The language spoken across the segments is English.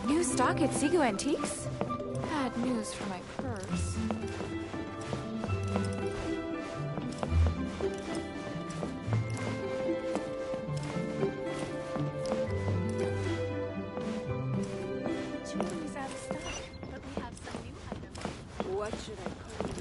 New stock at Sigu Antiques? Bad news for my purse. Jewelry's out of stock, but we have some new items. What should I call you?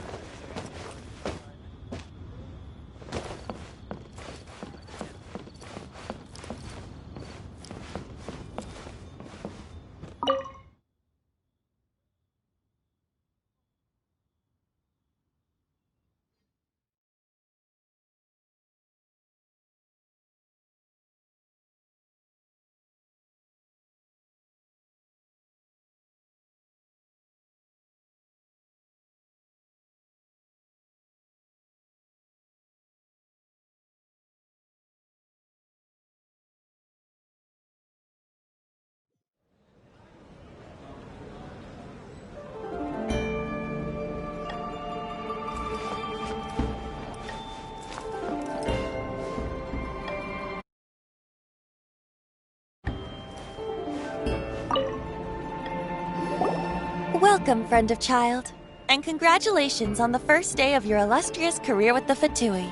Welcome, friend of child, and congratulations on the first day of your illustrious career with the Fatui.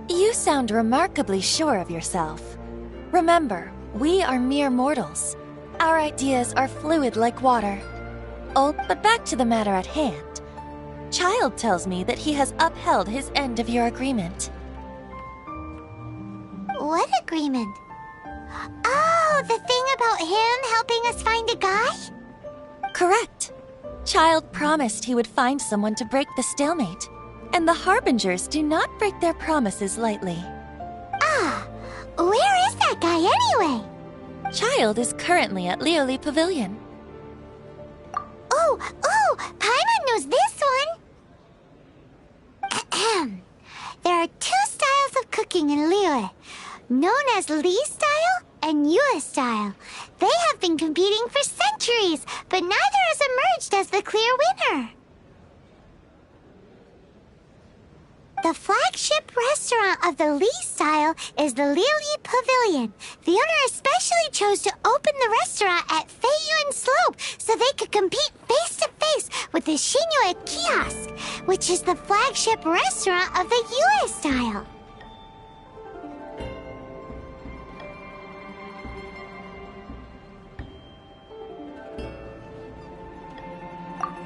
You sound remarkably sure of yourself. Remember, we are mere mortals. Our ideas are fluid like water. Oh, but back to the matter at hand. Child tells me that he has upheld his end of your agreement. What agreement? Oh, the thing about him helping us find a guy? Correct. Child promised he would find someone to break the stalemate. And the Harbingers do not break their promises lightly. Ah, where is that guy anyway? Child is currently at Lioli Pavilion. Oh, Paimon knows this one. There are two styles of cooking in Liyue, known as Li style and Yue style. They have been competing for centuries, but neither has emerged as the clear winner. The flagship restaurant of the Li style is the Lioli Pavilion. The owner especially chose to open the restaurant at Feiyuan Slope so they could compete face-to-face with the Xinyue Kiosk, which is the flagship restaurant of the Yue style.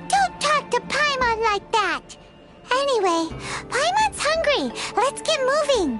Don't talk to Paimon like that! Anyway, Paimon's hungry. Let's get moving.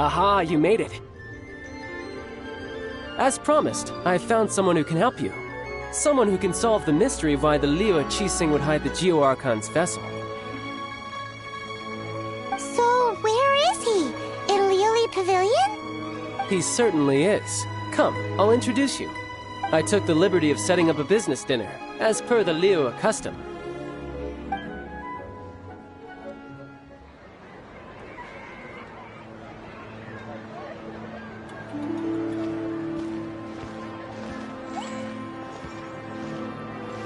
Aha, you made it. As promised, I found someone who can help you. Someone who can solve the mystery of why the Liu Qixing would hide the Geo-Archon's vessel. So, where is he? In Liuli Pavilion? He certainly is. Come, I'll introduce you. I took the liberty of setting up a business dinner, as per the Liu custom.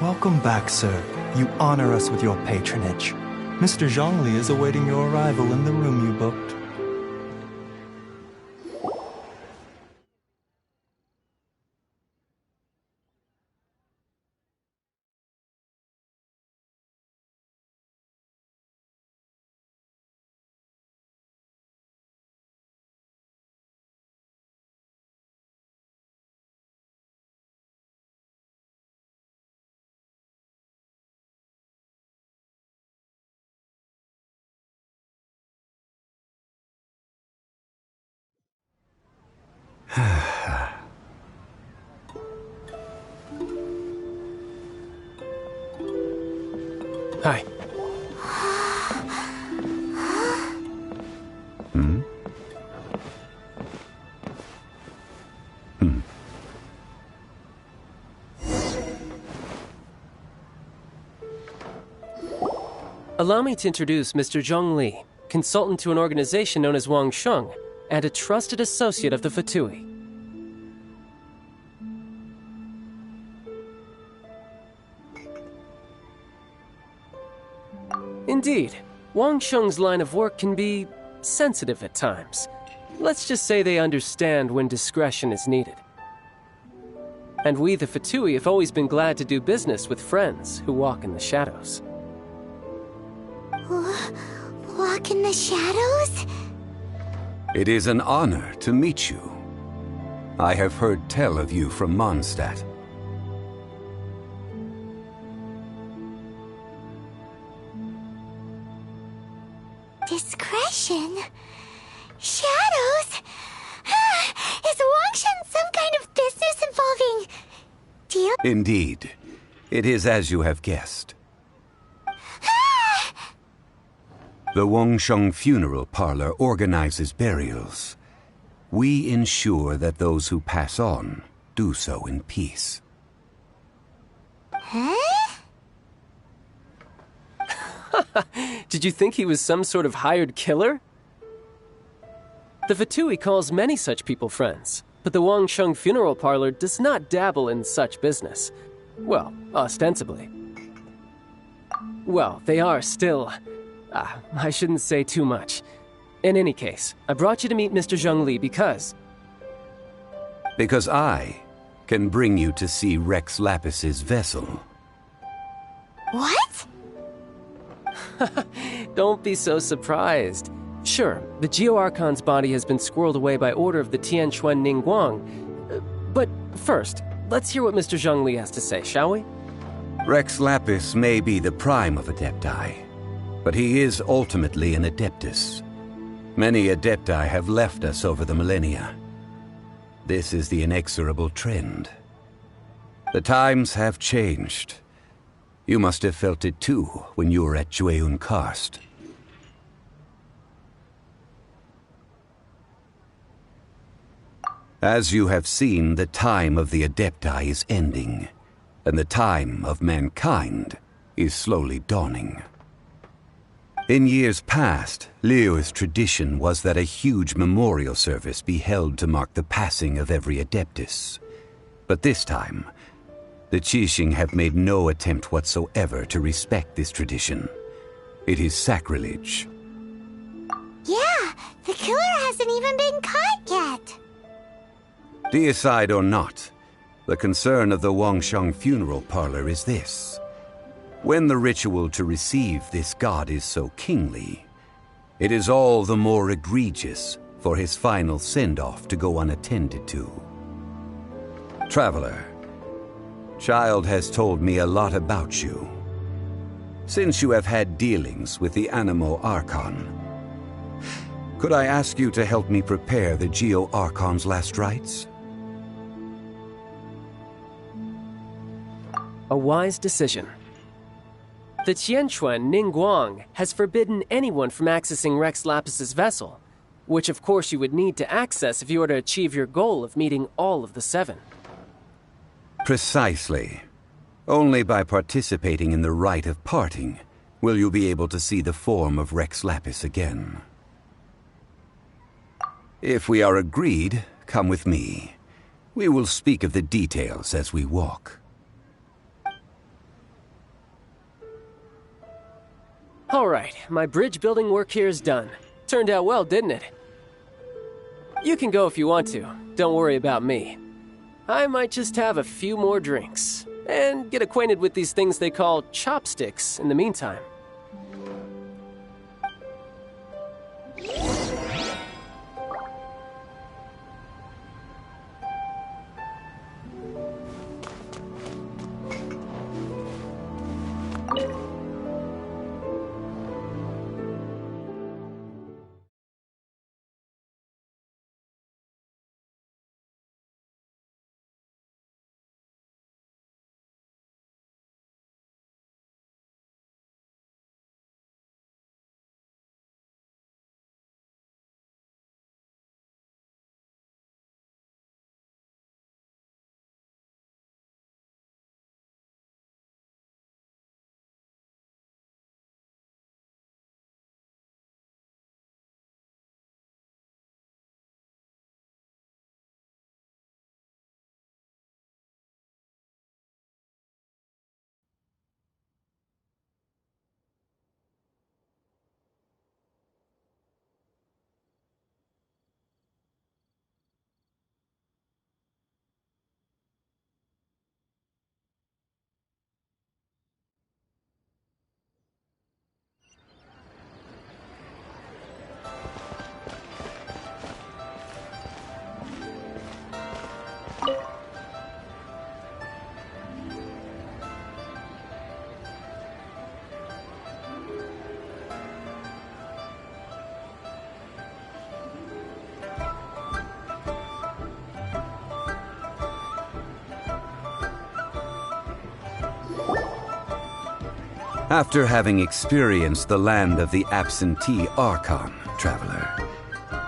Welcome back, sir. You honor us with your patronage. Mr. Zhongli is awaiting your arrival in the room you booked. Hi. Allow me to introduce Mr. Zhong Li, consultant to an organization known as Wang Sheng, and a trusted associate of the Fatui. Indeed, Wang Sheng's line of work can be sensitive at times. Let's just say they understand when discretion is needed. And we, the Fatui, have always been glad to do business with friends who walk in the shadows. Walk in the shadows? It is an honor to meet you. I have heard tell of you from Mondstadt. Discretion? Shadows? Is Wangshan some kind of business involving deal? Indeed. It is as you have guessed. The Wangsheng Funeral Parlor organizes burials. We ensure that those who pass on do so in peace. Huh? Did you think he was some sort of hired killer? The Fatui calls many such people friends, but the Wangsheng Funeral Parlor does not dabble in such business. Well, ostensibly. Well, they are still... I shouldn't say too much. In any case, I brought you to meet Mr. Zhong Li because... Because I can bring you to see Rex Lapis's vessel. What? Don't be so surprised. Sure, the Geo-Archon's body has been squirreled away by order of the Tianquan Ningguang. But first, let's hear what Mr. Zhong Li has to say, shall we? Rex Lapis may be the prime of Adepti, but he is ultimately an Adeptus. Many Adepti have left us over the millennia. This is the inexorable trend. The times have changed. You must have felt it too when you were at Jueyun Karst. As you have seen, the time of the Adepti is ending, and the time of mankind is slowly dawning. In years past, Liu's tradition was that a huge memorial service be held to mark the passing of every Adeptus. But this time, the Qixing have made no attempt whatsoever to respect this tradition. It is sacrilege. Yeah, the killer hasn't even been caught yet. Deicide or not, the concern of the Wangsheng Funeral Parlor is this. When the ritual to receive this god is so kingly, it is all the more egregious for his final send-off to go unattended to. Traveler, Child has told me a lot about you. Since you have had dealings with the Animo Archon, Could I ask you to help me prepare the Geo-Archon's last rites? A wise decision. The Tianquan Ningguang has forbidden anyone from accessing Rex Lapis's vessel, which of course you would need to access if you were to achieve your goal of meeting all of the 7. Precisely. Only by participating in the rite of parting will you be able to see the form of Rex Lapis again. If we are agreed, come with me. We will speak of the details as we walk. All right, my bridge building work here is done. Turned out well, didn't it? You can go if you want to. Don't worry about me. I might just have a few more drinks and get acquainted with these things they call chopsticks in the meantime. After having experienced the land of the absentee Archon, traveler,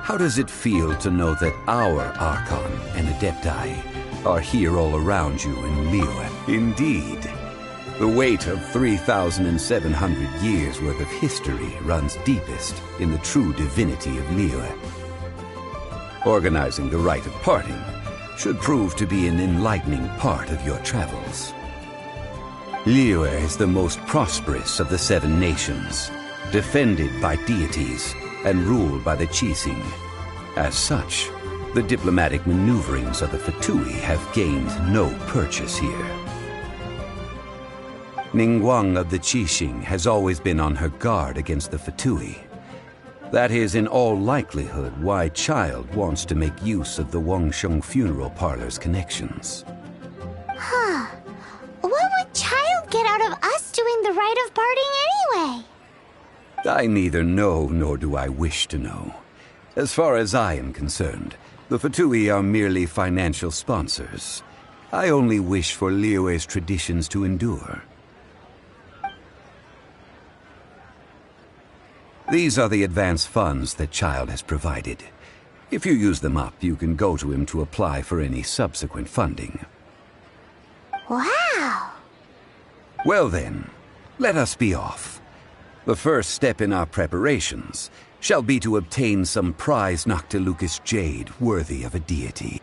how does it feel to know that our Archon and Adepti are here all around you in Liyue? Indeed. The weight of 3,700 years' worth of history runs deepest in the true divinity of Liyue. Organizing the rite of parting should prove to be an enlightening part of your travels. Liyue is the most prosperous of the 7 nations, defended by deities and ruled by the Qixing. As such, the diplomatic maneuverings of the Fatui have gained no purchase here. Ningguang of the Qixing has always been on her guard against the Fatui. That is in all likelihood why Child wants to make use of the Wangsheng funeral parlor's connections. Huh. What would Child get out of us doing the rite of parting anyway? I neither know nor do I wish to know. As far as I am concerned, the Fatui are merely financial sponsors. I only wish for Liyue's traditions to endure. These are the advance funds that Child has provided. If you use them up, you can go to him to apply for any subsequent funding. Wow! Well then, let us be off. The first step in our preparations shall be to obtain some prized Noctilucous jade worthy of a deity.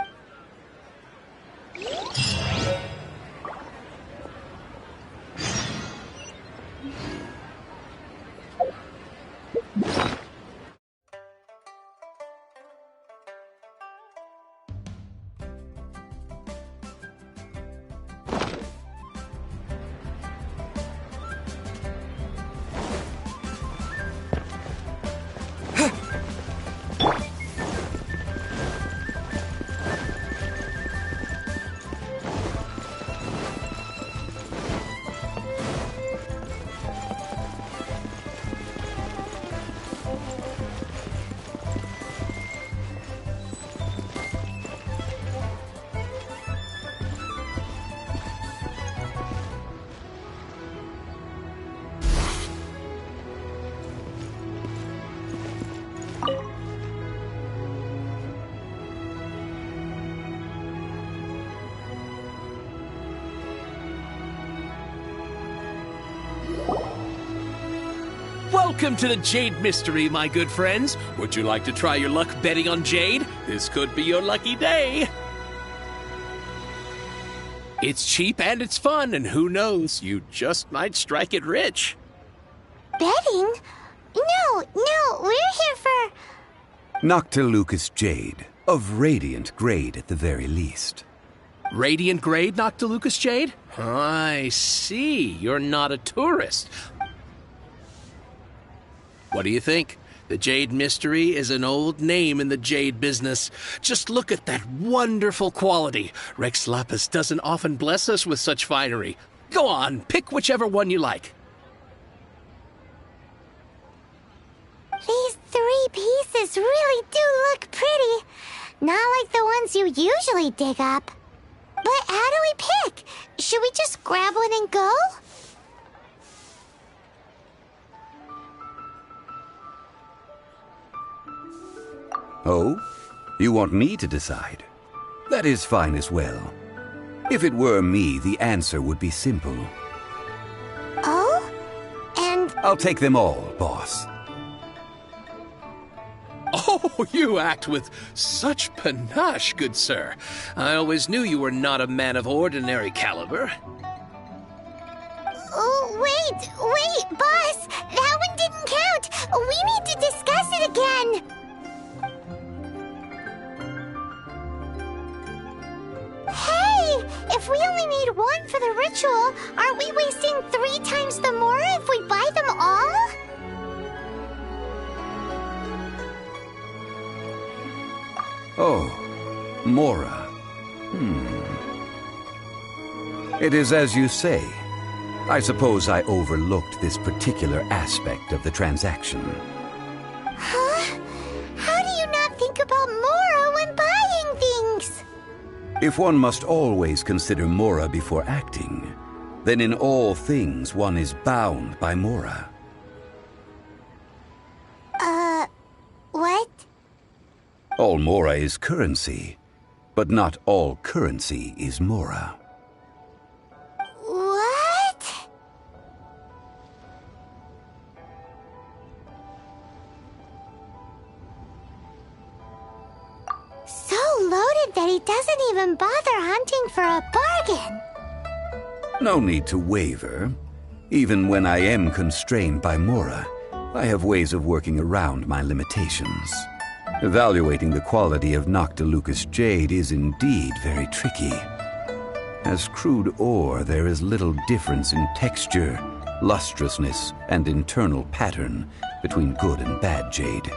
Welcome to the Jade Mystery, my good friends. Would you like to try your luck betting on Jade? This could be your lucky day. It's cheap and it's fun, and who knows, you just might strike it rich. Betting? No, we're here for... Noctilucous Jade, of radiant grade at the very least. Radiant grade, Noctilucous Jade? I see. You're not a tourist. What do you think? The Jade Mystery is an old name in the jade business. Just look at that wonderful quality. Rex Lapis doesn't often bless us with such finery. Go on, pick whichever one you like. These 3 pieces really do look pretty. Not like the ones you usually dig up. But how do we pick? Should we just grab one and go? Oh? You want me to decide? That is fine as well. If it were me, the answer would be simple. Oh? And... I'll take them all, boss. Oh, you act with such panache, good sir. I always knew you were not a man of ordinary caliber. Oh, wait, boss! That one didn't count! We need to discuss it again! Hey! If we only need one for the ritual, aren't we wasting 3 times the Mora if we buy them all? Oh, Mora. It is as you say. I suppose I overlooked this particular aspect of the transaction. Huh? How do you not think about Mora when buying things? If one must always consider Mora before acting, then in all things one is bound by Mora. What? All Mora is currency, but not all currency is Mora. What? So loaded that he doesn't even bother hunting for a bargain. No need to waver. Even when I am constrained by Mora, I have ways of working around my limitations. Evaluating the quality of Noctilucous Jade is indeed very tricky. As crude ore, there is little difference in texture, lustrousness, and internal pattern between good and bad jade.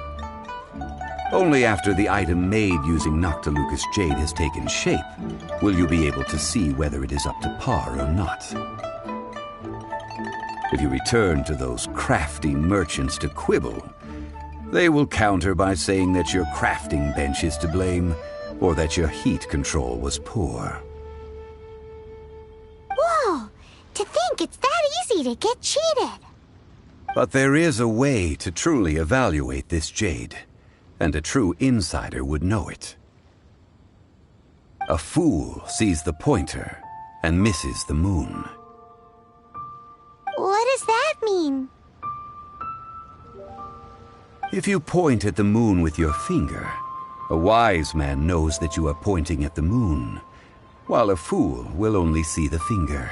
Only after the item made using Noctilucous Jade has taken shape will you be able to see whether it is up to par or not. If you return to those crafty merchants to quibble, they will counter by saying that your crafting bench is to blame, or that your heat control was poor. Whoa! To think it's that easy to get cheated. But there is a way to truly evaluate this jade, and a true insider would know it. A fool sees the pointer and misses the moon. What does that mean? If you point at the moon with your finger, a wise man knows that you are pointing at the moon, while a fool will only see the finger.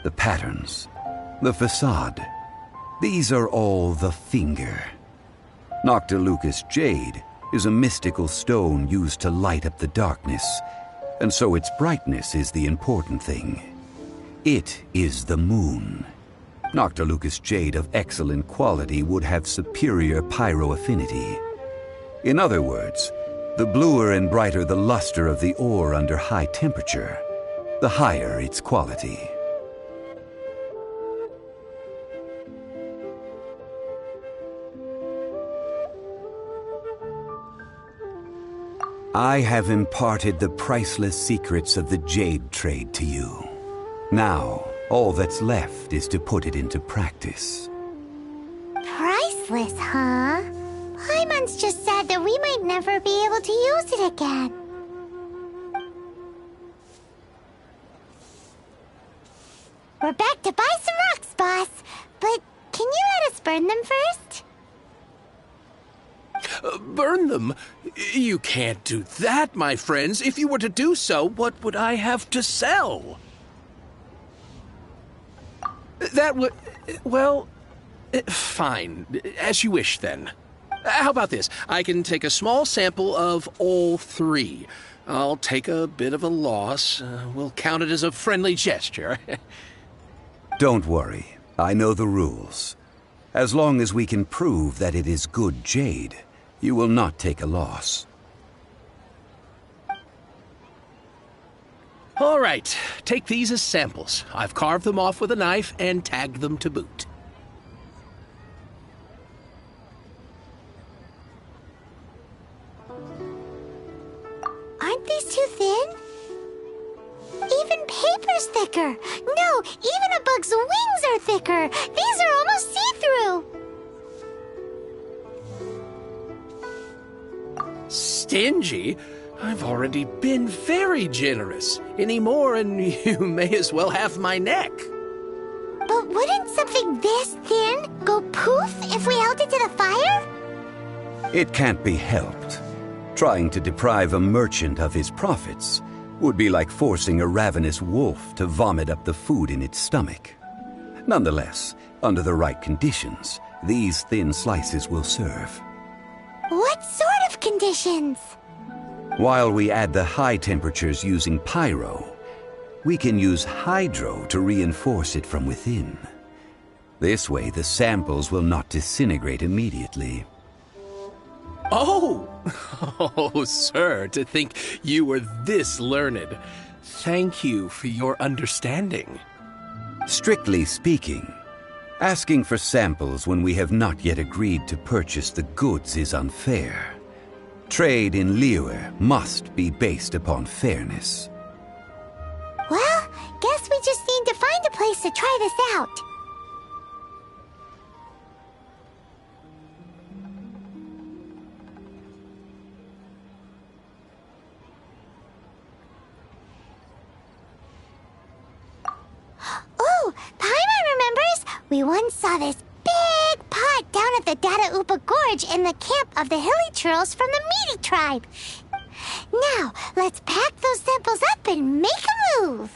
The patterns, the facade, these are all the finger. Noctilucous Jade is a mystical stone used to light up the darkness, and so its brightness is the important thing. It is the moon. Noctilucous Jade of excellent quality would have superior pyro-affinity. In other words, the bluer and brighter the luster of the ore under high temperature, the higher its quality. I have imparted the priceless secrets of the jade trade to you. Now, all that's left is to put it into practice. Priceless, huh? Paimon's just said that we might never be able to use it again. We're back to buy some rocks, boss. But can you burn them first? Burn them? You can't do that, my friends. If you were to do so, what would I have to sell? That would... well... fine. As you wish, then. How about this? I can take a small sample of all three. I'll take a bit of a loss. We'll count it as a friendly gesture. Don't worry. I know the rules. As long as we can prove that it is good jade, you will not take a loss. All right. Take these as samples. I've carved them off with a knife and tagged them to boot. Aren't these too thin? Even paper's thicker. No, even a bug's wings are thicker. These are almost see-through. Stingy? I've already been very generous. Any more and you may as well have my neck. But wouldn't something this thin go poof if we held it to the fire? It can't be helped. Trying to deprive a merchant of his profits would be like forcing a ravenous wolf to vomit up the food in its stomach. Nonetheless, under the right conditions, these thin slices will serve. What sort of conditions? While we add the high temperatures using pyro, we can use hydro to reinforce it from within. This way, the samples will not disintegrate immediately. Oh! Oh, sir, to think you were this learned. Thank you for your understanding. Strictly speaking, asking for samples when we have not yet agreed to purchase the goods is unfair. Trade in Liyue must be based upon fairness. Well, guess we just need to find a place to try this out. Oh, Paimon remembers! We once saw this big pot down at the Data Upa Gorge in the camp of the Hilly Churls from the Meaty tribe. Now, let's pack those samples up and make a move.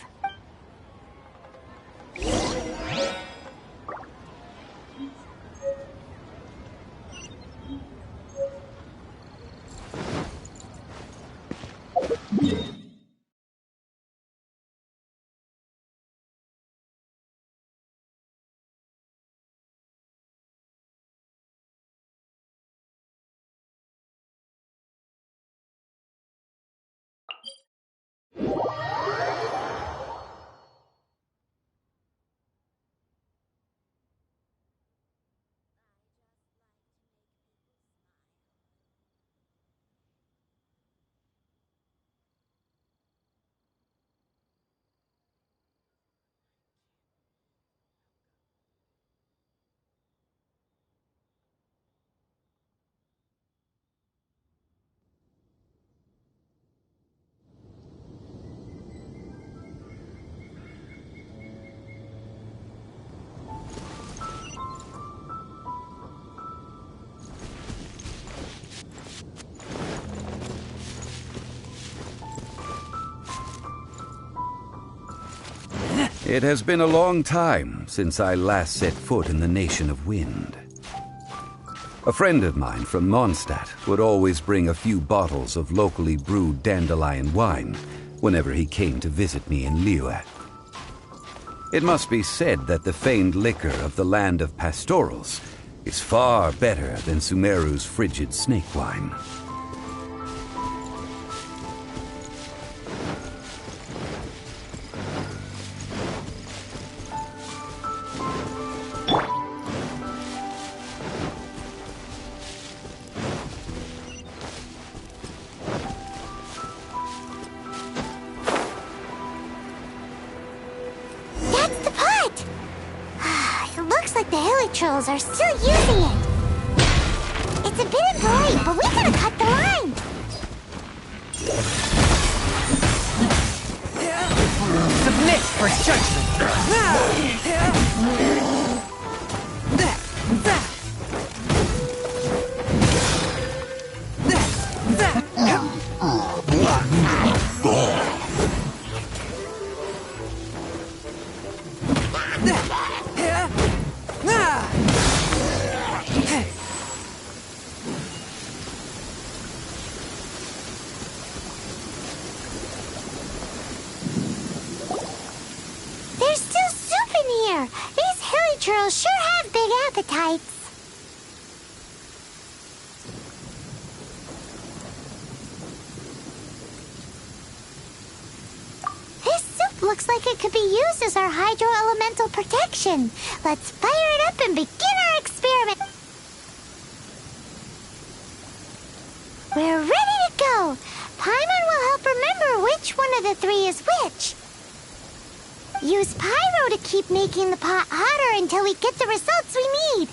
It has been a long time since I last set foot in the Nation of Wind. A friend of mine from Mondstadt would always bring a few bottles of locally brewed dandelion wine whenever he came to visit me in Liyue. It must be said that the famed liquor of the land of pastorals is far better than Sumeru's frigid snake wine. Are still using it. It's a bit bright, but we gotta cut the line. Submit for judgment. appetites. This soup looks like it could be used as our hydro-elemental protection. Let's fire it up and begin our experiment. We're ready to go. Paimon will help remember which one of the three is which. Use pyro to keep making the pot hotter until we get the results we need.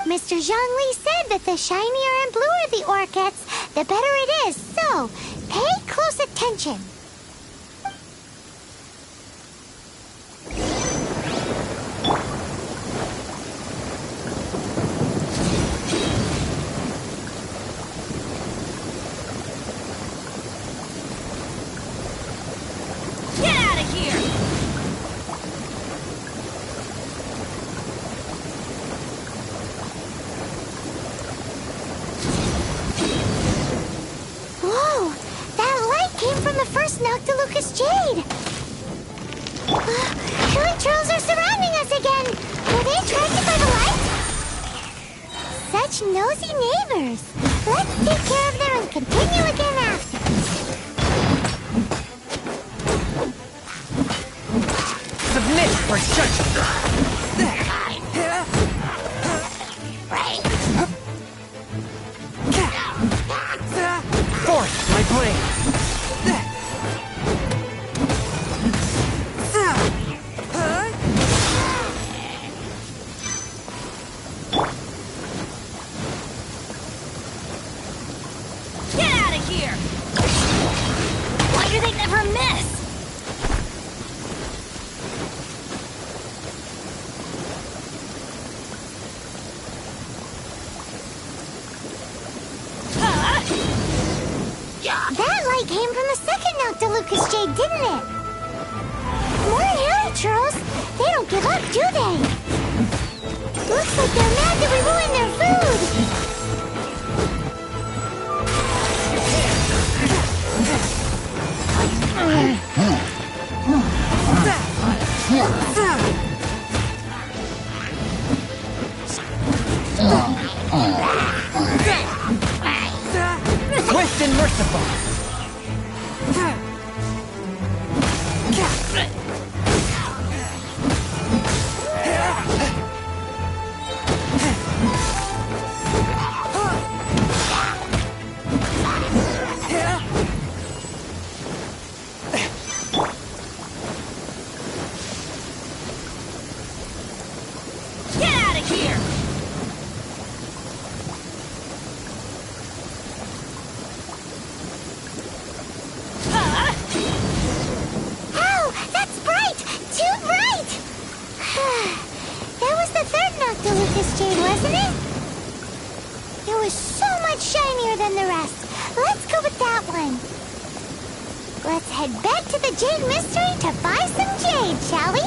Mr. Zhongli said that the shinier and bluer the ore gets, the better it is. So, pay close attention. Noctilucous Jade! Killer trolls are surrounding us again! Were they attracted by the light? Such nosy neighbors! Let's take care of them and continue again after. Submit for judgment! Force my blade! That light came from the second Noctilucous Jade, didn't it? More hairy trolls. They don't give up, do they? Looks like they're mad that we ruined their food. Swift and merciful! Wasn't it? It was so much shinier than the rest. Let's go with that one. Let's head back to the Jade Mystery to buy some jade, shall we?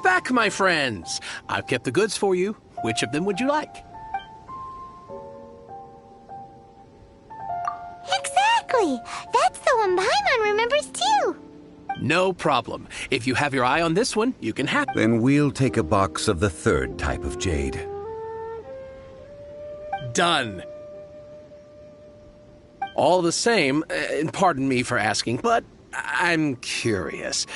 back, my friends. I've kept the goods for you. Which of them would you like? Exactly! That's the one Paimon remembers too! No problem. If you have your eye on this one, you can have... Then we'll take a box of the third type of jade. Done. All the same, and pardon me for asking, but I'm curious.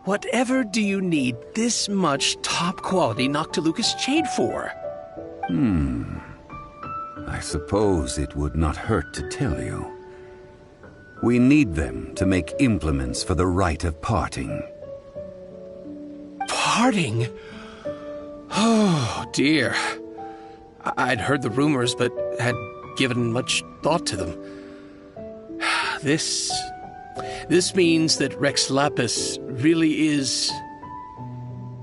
Whatever do you need this much top-quality Noctilucous jade for? I suppose it would not hurt to tell you. We need them to make implements for the rite of parting. Parting? Oh, dear. I'd heard the rumors, but had given much thought to them. This means that Rex Lapis really is...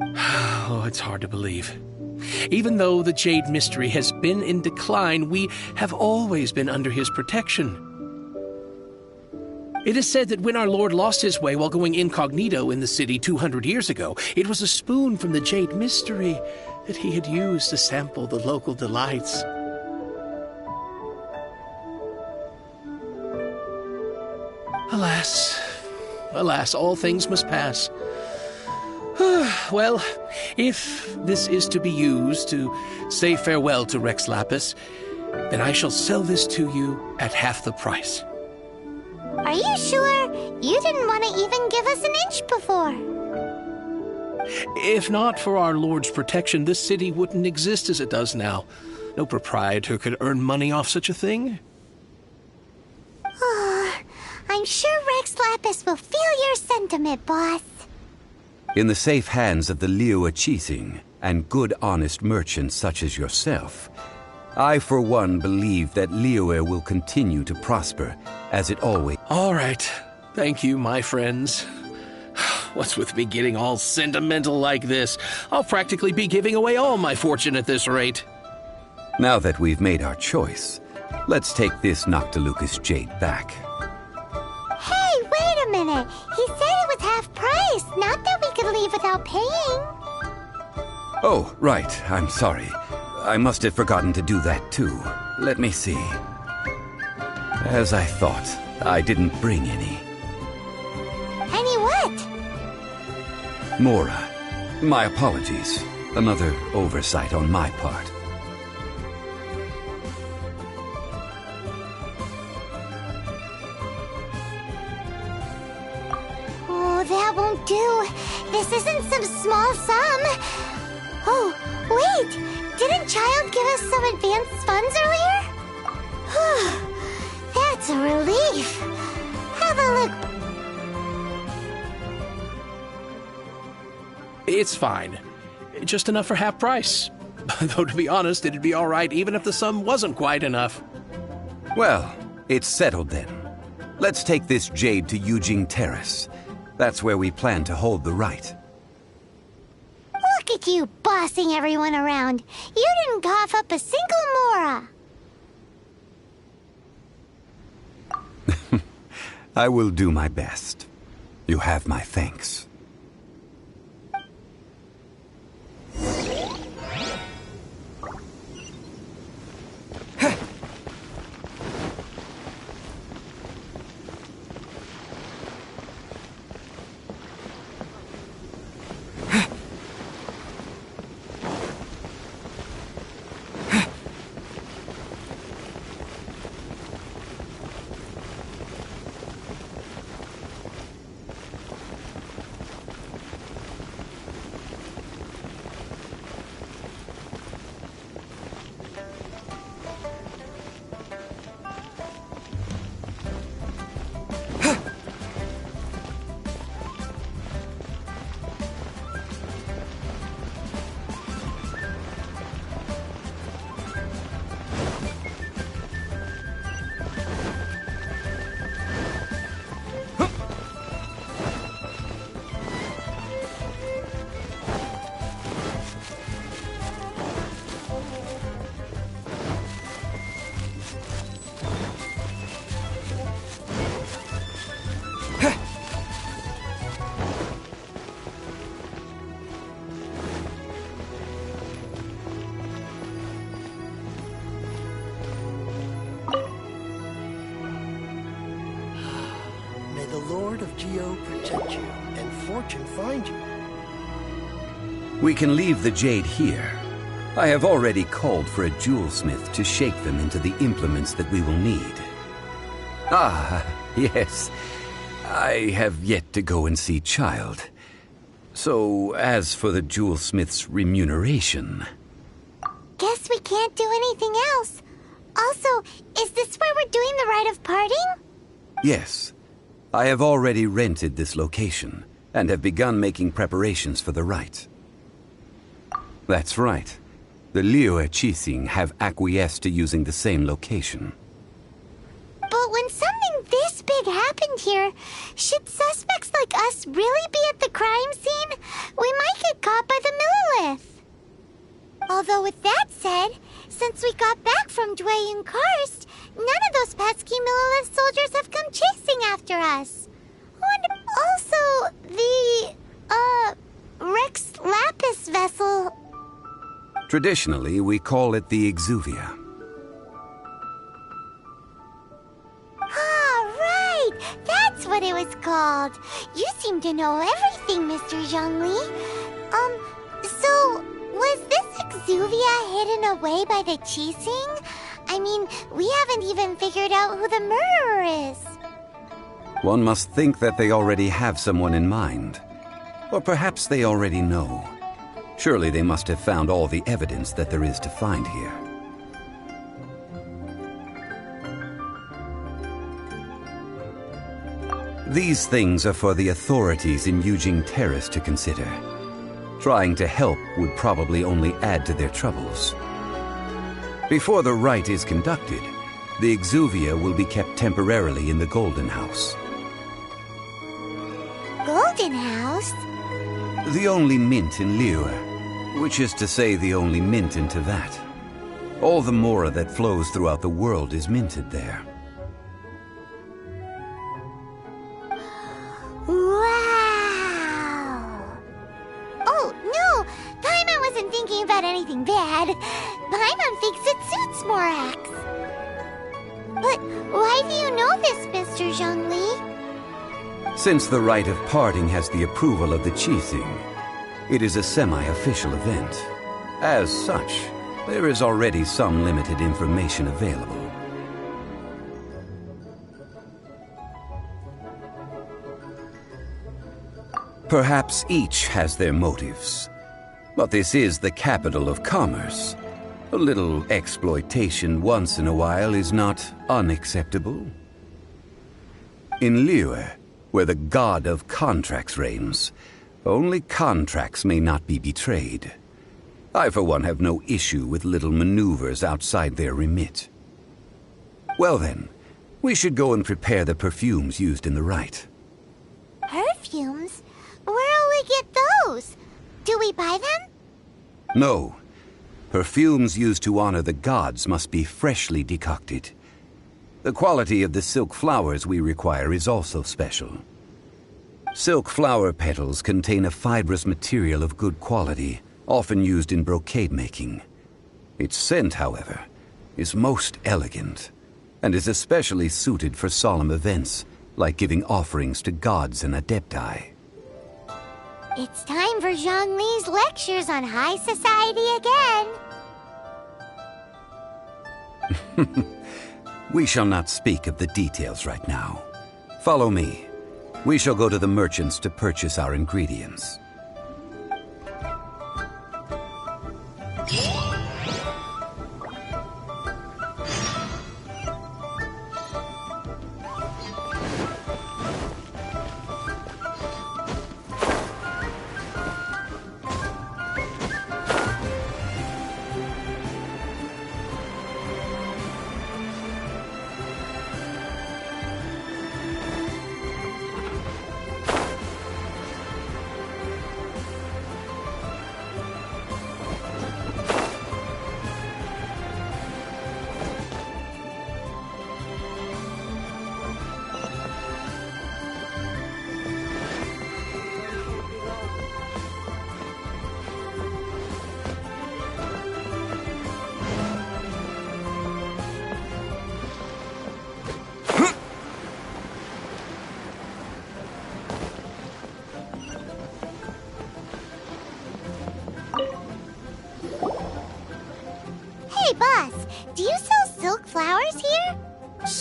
Oh, it's hard to believe. Even though the Jade Mystery has been in decline, we have always been under his protection. It is said that when our Lord lost his way while going incognito in the city 200 years ago, it was a spoon from the Jade Mystery that he had used to sample the local delights. Alas, all things must pass. Well, if this is to be used to say farewell to Rex Lapis, then I shall sell this to you at half the price. Are you sure? You didn't want to even give us an inch before. If not for our Lord's protection, this city wouldn't exist as it does now. No proprietor could earn money off such a thing. I'm sure Rex Lapis will feel your sentiment, boss. In the safe hands of the Liu Chising and good honest merchants such as yourself, I for one believe that Liyue will continue to prosper as it always... All right. Thank you, my friends. What's with me getting all sentimental like this? I'll practically be giving away all my fortune at this rate. Now that we've made our choice, let's take this Noctilucous jade back. Hey, wait a minute. He said it was half price, not that we could leave without paying. Oh, right. I'm sorry. I must have forgotten to do that too. Let me see. As I thought, I didn't bring any. Any what? Mora, my apologies. Another oversight on my part. Oh, that won't do. This isn't some small sum. Oh, wait! Didn't Child give us some advanced funds earlier? That's a relief. Have a look. It's fine. Just enough for half price. Though, to be honest, it'd be all right even if the sum wasn't quite enough. Well, it's settled then. Let's take this jade to Yujing Terrace. That's where we plan to hold the rite. Look at you bossing everyone around. You didn't cough up a single Mora. I will do my best. You have my thanks. the Lord of Geo protect you, and fortune find you. We can leave the jade here. I have already called for a jewelsmith to shape them into the implements that we will need. Ah, yes. I have yet to go and see Child. So, as for the jewelsmith's remuneration... Guess we can't do anything else. Also, is this where we're doing the rite of parting? Yes. I have already rented this location, and have begun making preparations for the rite. That's right. The Liyue Qixing have acquiesced to using the same location. But when something this big happened here, should suspects like us really be at the crime scene? We might get caught by the Millilith. Although with that said, since we got back from Dway and Karst, none of those pesky Millilith soldiers have come chasing after us. And also, the, Rex Lapis vessel... Traditionally, we call it the Exuvia. Ah, right! That's what it was called. You seem to know everything, Mr. Zhongli. So, was this Exuvia hidden away by the Qixing? I mean, we haven't even figured out who the murderer is. One must think that they already have someone in mind. Or perhaps they already know. Surely they must have found all the evidence that there is to find here. These things are for the authorities in Yujing Terrace to consider. Trying to help would probably only add to their troubles. Before the rite is conducted, the Exuvia will be kept temporarily in the Golden House. Golden House? The only mint in Liyue, which is to say the only mint in Teyvat. All the mora that flows throughout the world is minted there. Wow! Oh, no! Paimon wasn't thinking about anything bad. Paimon thinks it suits Morax. But why do you know this, Mr. Zhongli? Since the rite of parting has the approval of the Qixing, it is a semi-official event. As such, there is already some limited information available. Perhaps each has their motives. But this is the capital of commerce. A little exploitation once in a while is not unacceptable. In Liyue, where the god of contracts reigns, only contracts may not be betrayed. I, for one, have no issue with little maneuvers outside their remit. Well then, we should go and prepare the perfumes used in the rite. Perfumes? Where'll we get those? Do we buy them? No. Perfumes used to honor the gods must be freshly decocted. The quality of the silk flowers we require is also special. Silk flower petals contain a fibrous material of good quality, often used in brocade making. Its scent, however, is most elegant, and is especially suited for solemn events, like giving offerings to gods and adepti. It's time for Zhongli's lectures on high society again. We shall not speak of the details right now. Follow me. We shall go to the merchants to purchase our ingredients.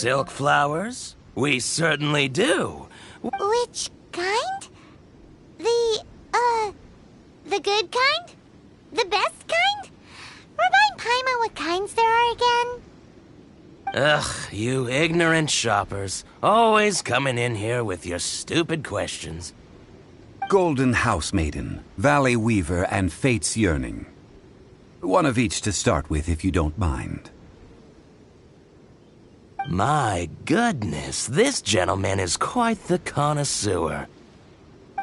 silk flowers? We certainly do. Which kind? The good kind? The best kind? Remind Paimon what kinds there are again. Ugh, you ignorant shoppers. Always coming in here with your stupid questions. Golden House Maiden, Valley Weaver, and Fate's Yearning. One of each to start with, if you don't mind. My goodness, this gentleman is quite the connoisseur.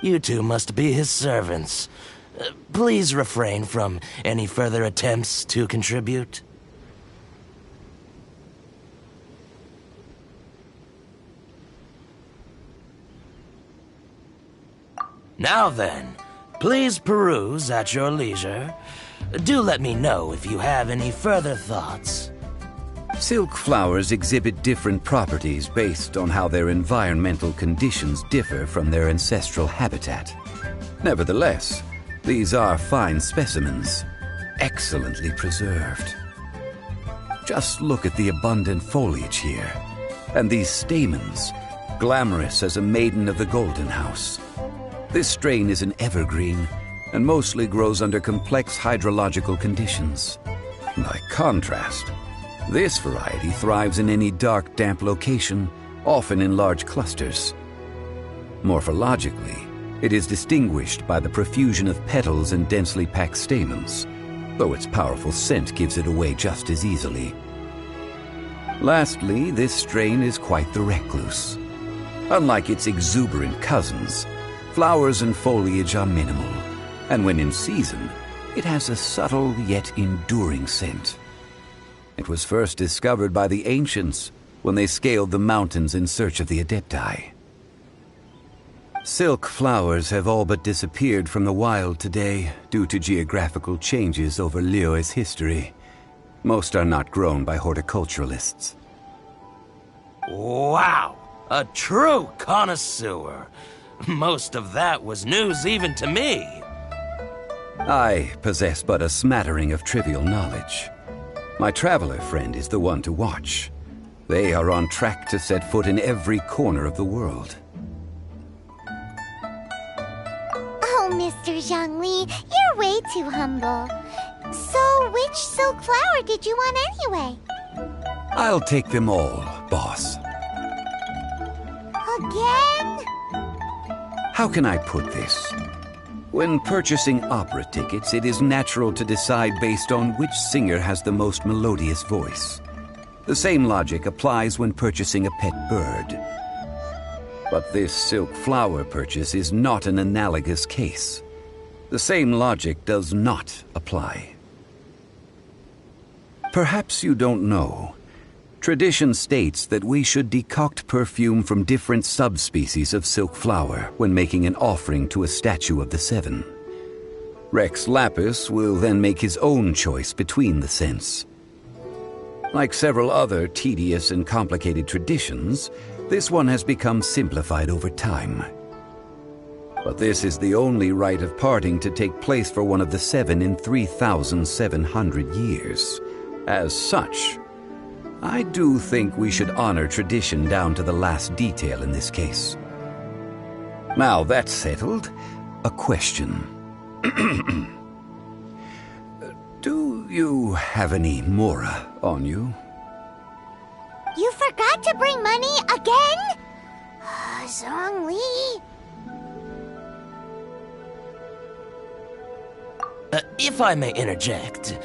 You two must be his servants. Please refrain from any further attempts to contribute. Now then, please peruse at your leisure. Do let me know if you have any further thoughts. Silk flowers exhibit different properties based on how their environmental conditions differ from their ancestral habitat. Nevertheless, these are fine specimens, excellently preserved. Just look at the abundant foliage here, and these stamens, glamorous as a maiden of the Golden House. This strain is an evergreen, and mostly grows under complex hydrological conditions. By contrast, this variety thrives in any dark, damp location, often in large clusters. Morphologically, it is distinguished by the profusion of petals and densely packed stamens, though its powerful scent gives it away just as easily. Lastly, this strain is quite the recluse. Unlike its exuberant cousins, flowers and foliage are minimal, and when in season, it has a subtle yet enduring scent. It was first discovered by the ancients when they scaled the mountains in search of the Adepti. Silk flowers have all but disappeared from the wild today due to geographical changes over Liyue's history. Most are not grown by horticulturalists. Wow! A true connoisseur! Most of that was news even to me. I possess but a smattering of trivial knowledge. My traveler friend is the one to watch. They are on track to set foot in every corner of the world. Oh, Mr. Zhongli, you're way too humble. So, which silk flower did you want anyway? I'll take them all, boss. Again? How can I put this? When purchasing opera tickets, it is natural to decide based on which singer has the most melodious voice. The same logic applies when purchasing a pet bird. But this silk flower purchase is not an analogous case. The same logic does not apply. Perhaps you don't know. Tradition states that we should decoct perfume from different subspecies of silk flower when making an offering to a statue of the Seven. Rex Lapis will then make his own choice between the scents. Like several other tedious and complicated traditions, this one has become simplified over time. But this is the only rite of parting to take place for one of the Seven in 3,700 years. As such, I do think we should honor tradition down to the last detail in this case. Now that's settled, a question. Do you have any mora on you? You forgot to bring money again? Zhongli. If I may interject,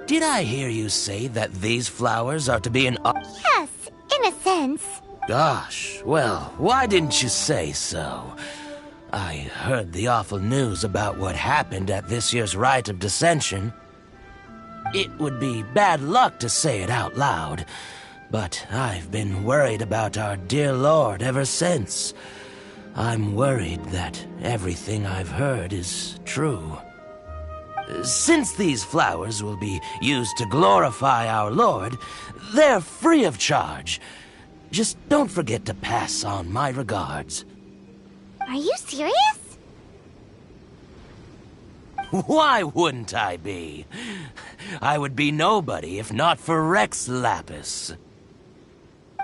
did I hear you say that these flowers are to be an... Yes, in a sense. Gosh, well, why didn't you say so? I heard the awful news about what happened at this year's Rite of Dissension. It would be bad luck to say it out loud, but I've been worried about our dear Lord ever since. I'm worried that everything I've heard is true. Since these flowers will be used to glorify our Lord, they're free of charge. Just don't forget to pass on my regards. Are you serious? Why wouldn't I be? I would be nobody if not for Rex Lapis.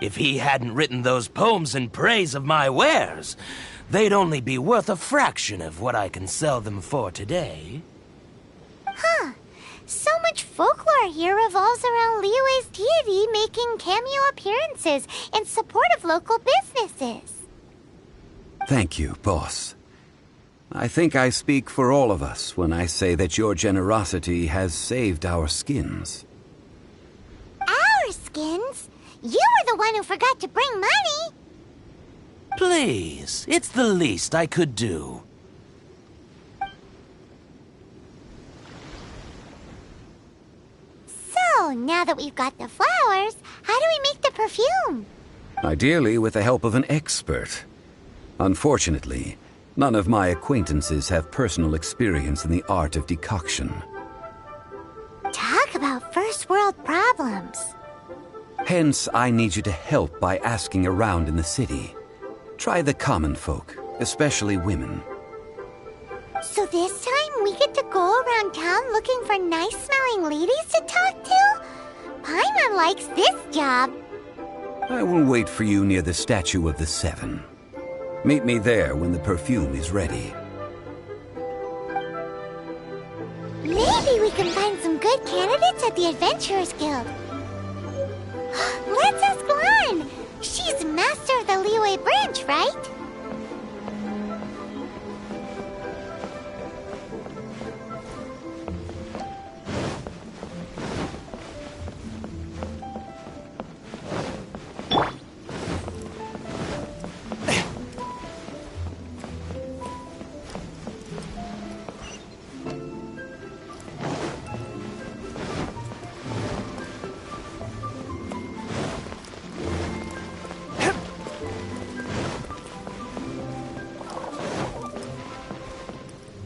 If he hadn't written those poems in praise of my wares, they'd only be worth a fraction of what I can sell them for today. Huh. So much folklore here revolves around Liyue's deity making cameo appearances in support of local businesses. Thank you, boss. I think I speak for all of us when I say that your generosity has saved our skins. Our skins? You were the one who forgot to bring money. Please, it's the least I could do. So, now that we've got the flowers, how do we make the perfume? Ideally with the help of an expert. Unfortunately, none of my acquaintances have personal experience in the art of decoction. Talk about first world problems. Hence, I need you to help by asking around in the city. Try the common folk, especially women. So this time we get to go around town looking for nice-smelling ladies to talk to? Paimon likes this job. I will wait for you near the Statue of the Seven. Meet me there when the perfume is ready. Maybe we can find some good candidates at the Adventurers Guild. Let's ask Lan. She's master of the Liyue branch, right?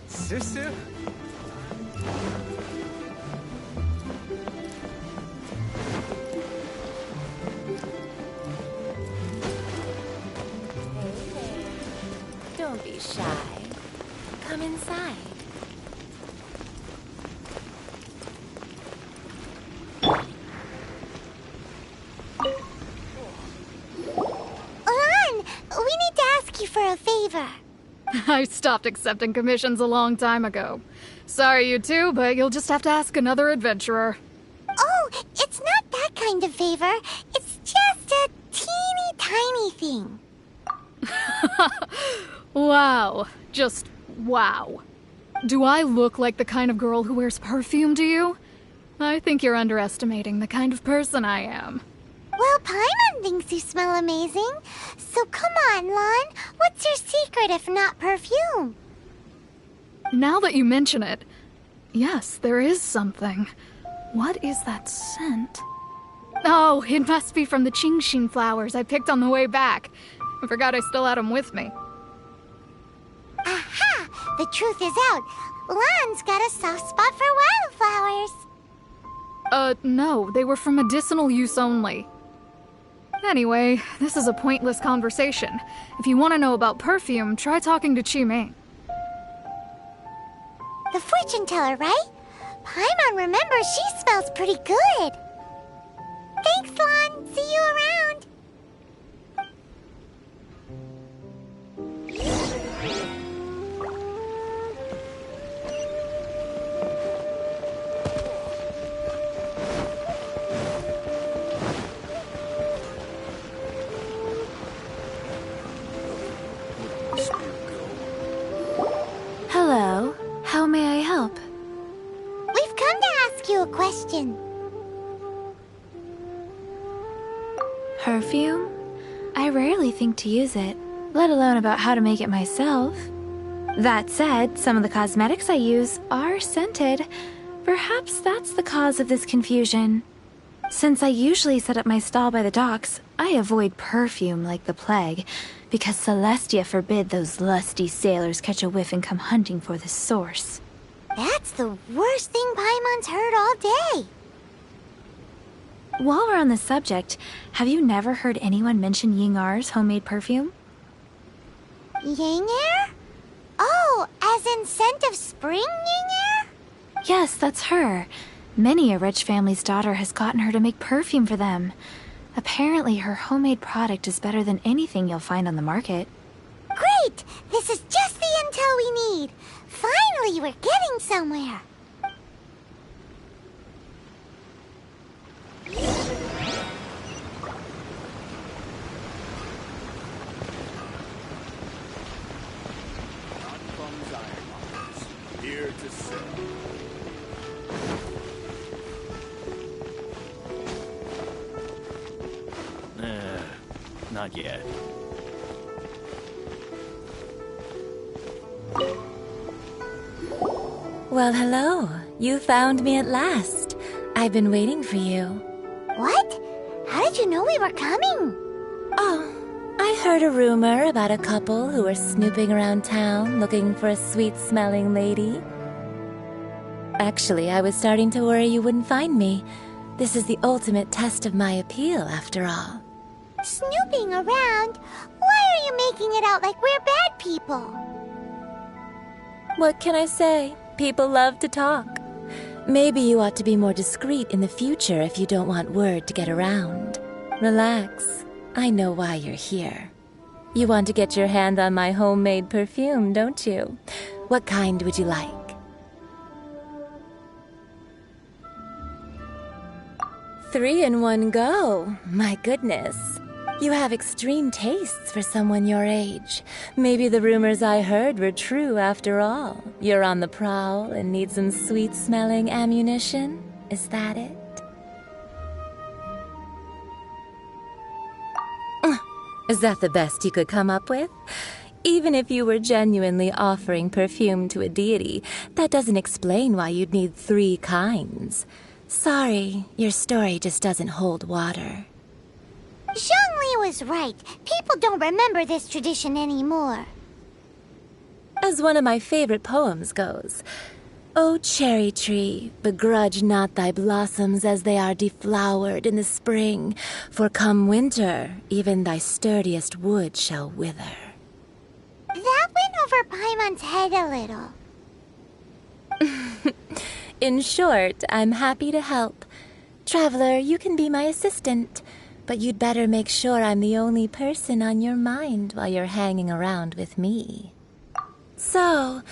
Susu? Don't be shy. Come inside. Lan, we need to ask you for a favor. I stopped accepting commissions a long time ago. Sorry, you two, but you'll just have to ask another adventurer. Oh, it's not that kind of favor. It's just a teeny tiny thing. Wow. Just wow. Do I look like the kind of girl who wears perfume to you? I think you're underestimating the kind of person I am. Well, Paimon thinks you smell amazing. So come on, Lan. What's your secret if not perfume? Now that you mention it, yes, there is something. What is that scent? Oh, it must be from the Qingxin flowers I picked on the way back. I forgot I still had them with me. Aha! The truth is out. Lan's got a soft spot for wildflowers. No, they were for medicinal use only. Anyway, this is a pointless conversation. If you want to know about perfume, try talking to Qiming. The fortune teller, right? Paimon remembers she smells pretty good. Thanks, Lan. See you around. Hello. How may I help? We've come to ask you a question. Perfume? I rarely think to use it, let alone about how to make it myself. That said, some of the cosmetics I use are scented. Perhaps that's the cause of this confusion. Since I usually set up my stall by the docks, I avoid perfume like the plague, because Celestia forbid those lusty sailors catch a whiff and come hunting for the source. That's the worst thing Paimon's heard all day. While we're on the subject, have you never heard anyone mention Yingar's homemade perfume? Yingar? Oh, as in scent of spring, Yingar? Yes, that's her. Many a rich family's daughter has gotten her to make perfume for them. Apparently, her homemade product is better than anything you'll find on the market. Great! This is just the intel we need. Finally, we're getting somewhere. Here to sell. Not yet. Well, hello. You found me at last. I've been waiting for you. What? How did you know we were coming? Oh, I heard a rumor about a couple who were snooping around town looking for a sweet-smelling lady. Actually, I was starting to worry you wouldn't find me. This is the ultimate test of my appeal, after all. Snooping around? Why are you making it out like we're bad people? What can I say? People love to talk. Maybe you ought to be more discreet in the future if you don't want word to get around. Relax. I know why you're here. You want to get your hand on my homemade perfume, don't you? What kind would you like? 3 in one go. My goodness. You have extreme tastes for someone your age. Maybe the rumors I heard were true after all. You're on the prowl and need some sweet-smelling ammunition? Is that it? Is that the best you could come up with? Even if you were genuinely offering perfume to a deity, that doesn't explain why you'd need 3 kinds. Sorry, your story just doesn't hold water. Zhongli was right. People don't remember this tradition anymore. As one of my favorite poems goes, "O cherry tree, begrudge not thy blossoms as they are deflowered in the spring, for come winter, even thy sturdiest wood shall wither." That went over Paimon's head a little. In short, I'm happy to help. Traveler, you can be my assistant, but you'd better make sure I'm the only person on your mind while you're hanging around with me. So,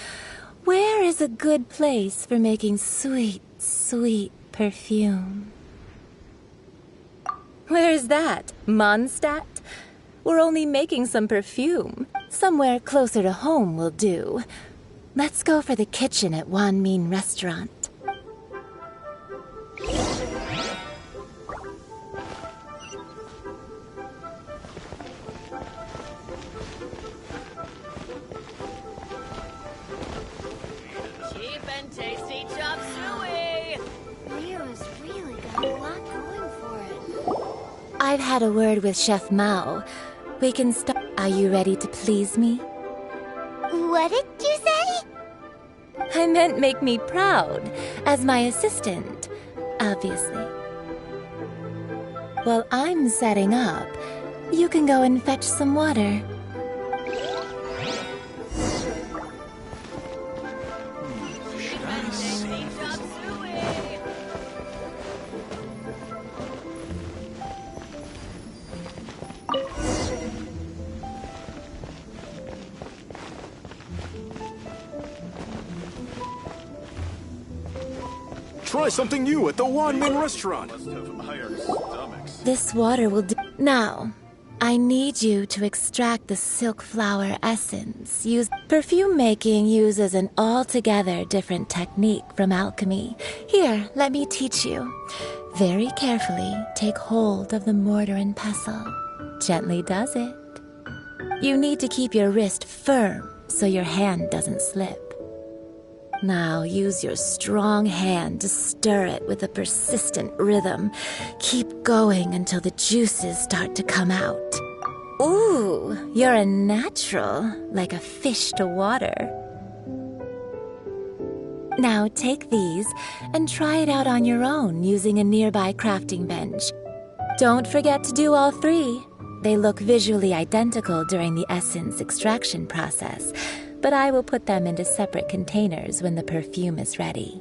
where is a good place for making sweet, sweet perfume? Where's that? Mondstadt? We're only making some perfume. Somewhere closer to home will do. Let's go for the kitchen at Wan Min Restaurant. Cheap and tasty chop suey! Leo's really got a lot going for it. I've had a word with Chef Mao. We can start. Are you ready to please me? What did you say? I meant make me proud, as my assistant, obviously. While I'm setting up, you can go and fetch some water. Try something new at the Wan Min restaurant. This water will do. Now, I need you to extract the silk flower essence. Perfume making uses an altogether different technique from alchemy. Here, let me teach you. Very carefully, take hold of the mortar and pestle. Gently does it. You need to keep your wrist firm so your hand doesn't slip. Now use your strong hand to stir it with a persistent rhythm. Keep going until the juices start to come out. Ooh, you're a natural, like a fish to water. Now take these and try it out on your own using a nearby crafting bench. Don't forget to do all 3. They look visually identical during the essence extraction process, but I will put them into separate containers when the perfume is ready.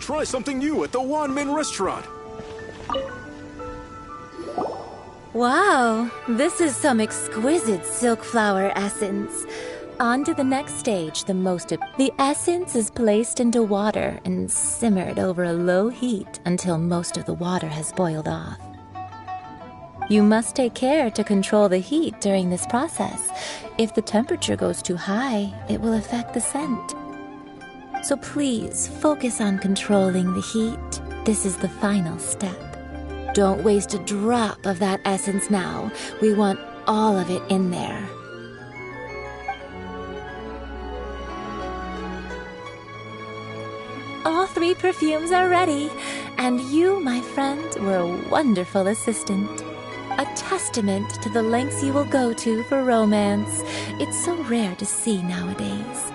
Try something new at the Wanmin restaurant. Wow, this is some exquisite silk flower essence. On to the next stage, the essence is placed into water and simmered over a low heat until most of the water has boiled off. You must take care to control the heat during this process. If the temperature goes too high, it will affect the scent. So please focus on controlling the heat. This is the final step. Don't waste a drop of that essence now. We want all of it in there. All 3 perfumes are ready, and you, my friend, were a wonderful assistant. A testament to the lengths you will go to for romance. It's so rare to see nowadays.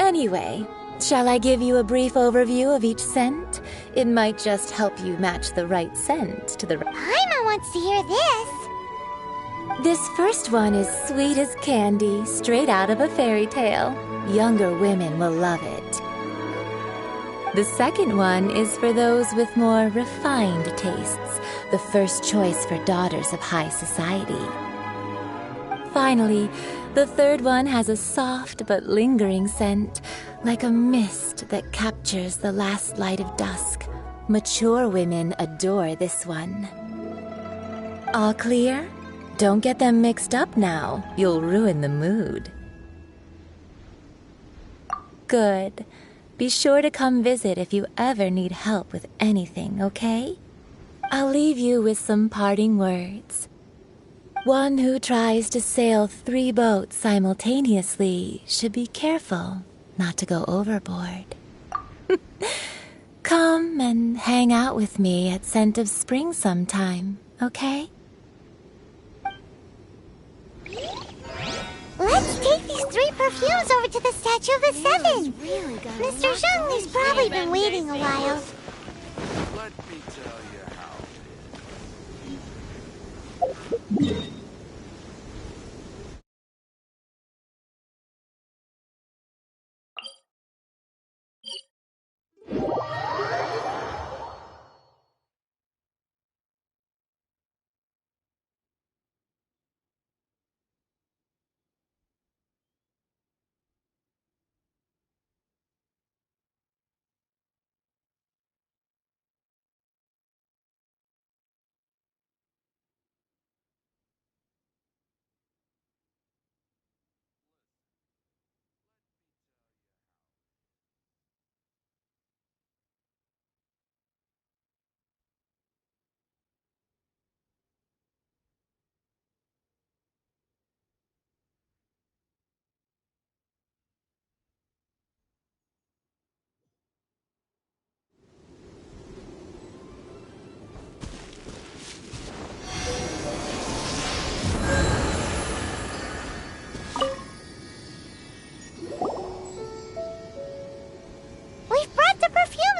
Anyway, shall I give you a brief overview of each scent? It might just help you match the right scent to the right... Paimon wants to hear this. This first one is sweet as candy, straight out of a fairy tale. Younger women will love it. The second one is for those with more refined tastes, the first choice for daughters of high society. Finally, the third one has a soft but lingering scent, like a mist that captures the last light of dusk. Mature women adore this one. All clear? Don't get them mixed up now. You'll ruin the mood. Good. Be sure to come visit if you ever need help with anything, okay? I'll leave you with some parting words. One who tries to sail 3 boats simultaneously should be careful not to go overboard. Come and hang out with me at Scent of Spring sometime, okay? Let's take these 3 perfumes over to the Statue of the Seven. Mr. Zhongli's probably been waiting a while. Let me tell you how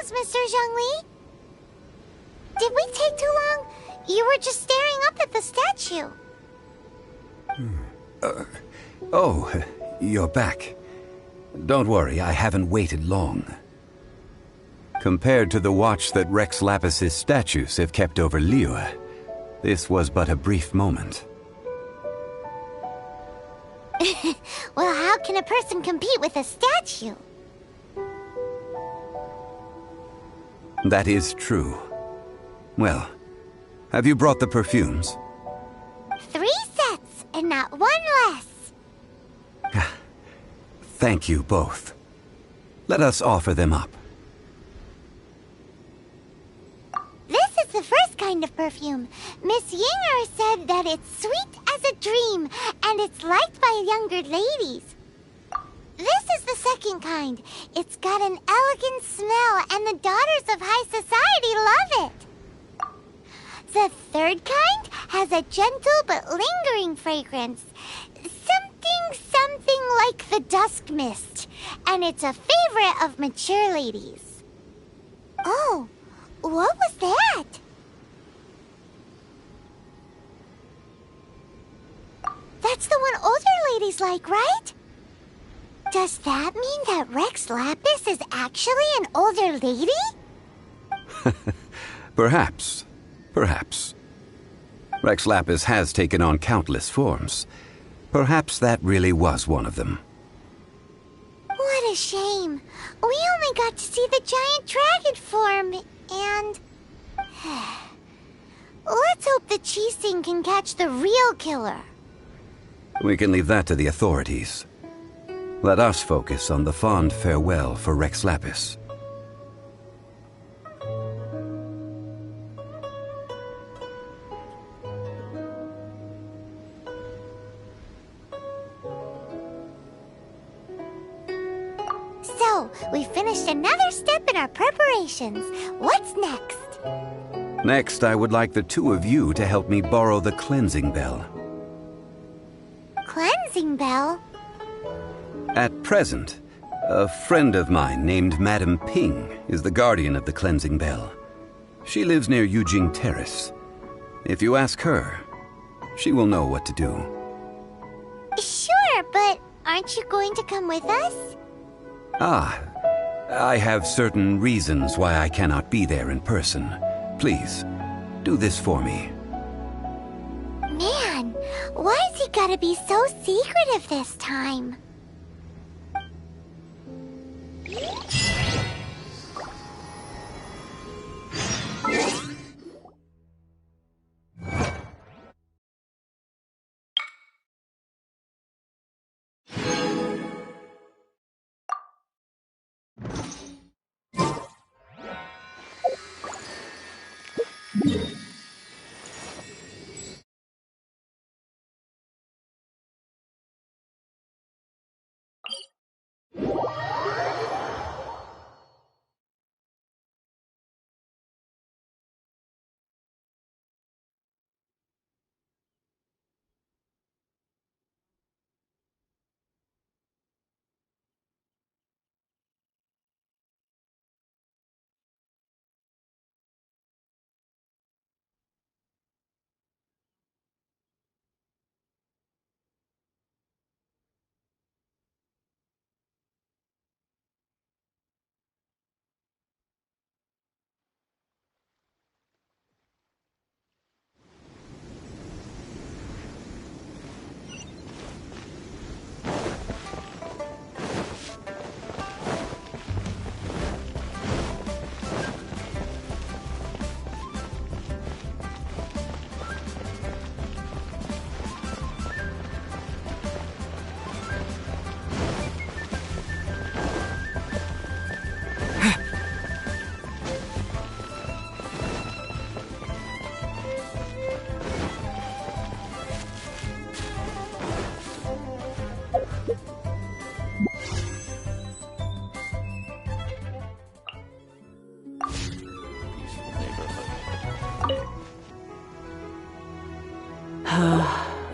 Mr. Zhongli. Did we take too long? You were just staring up at the statue. Oh, you're back. Don't worry, I haven't waited long. Compared to the watch that Rex Lapis's statues have kept over Liyue, this was but a brief moment. Well, how can a person compete with a statue? That is true. Well, have you brought the perfumes? 3 sets, and not 1 less. Thank you both. Let us offer them up. This is the first kind of perfume. Miss Yinger said that it's sweet as a dream, and it's liked by younger ladies. This is the second kind. It's got an elegant smell, and the daughters of high society love it. The third kind has a gentle but lingering fragrance. Something like the dusk mist, and it's a favorite of mature ladies. Oh, what was that? That's the one older ladies like, right? Does that mean that Rex Lapis is actually an older lady? Perhaps. Perhaps. Rex Lapis has taken on countless forms. Perhaps that really was one of them. What a shame. We only got to see the giant dragon form, and... Let's hope the Chising can catch the real killer. We can leave that to the authorities. Let us focus on the fond farewell for Rex Lapis. So, we finished another step in our preparations. What's next? Next, I would like the two of you to help me borrow the cleansing bell. Cleansing bell? At present, a friend of mine named Madame Ping is the guardian of the cleansing bell. She lives near Yujing Terrace. If you ask her, she will know what to do. Sure, but aren't you going to come with us? Ah, I have certain reasons why I cannot be there in person. Please, do this for me. Man, why's he gotta be so secretive this time?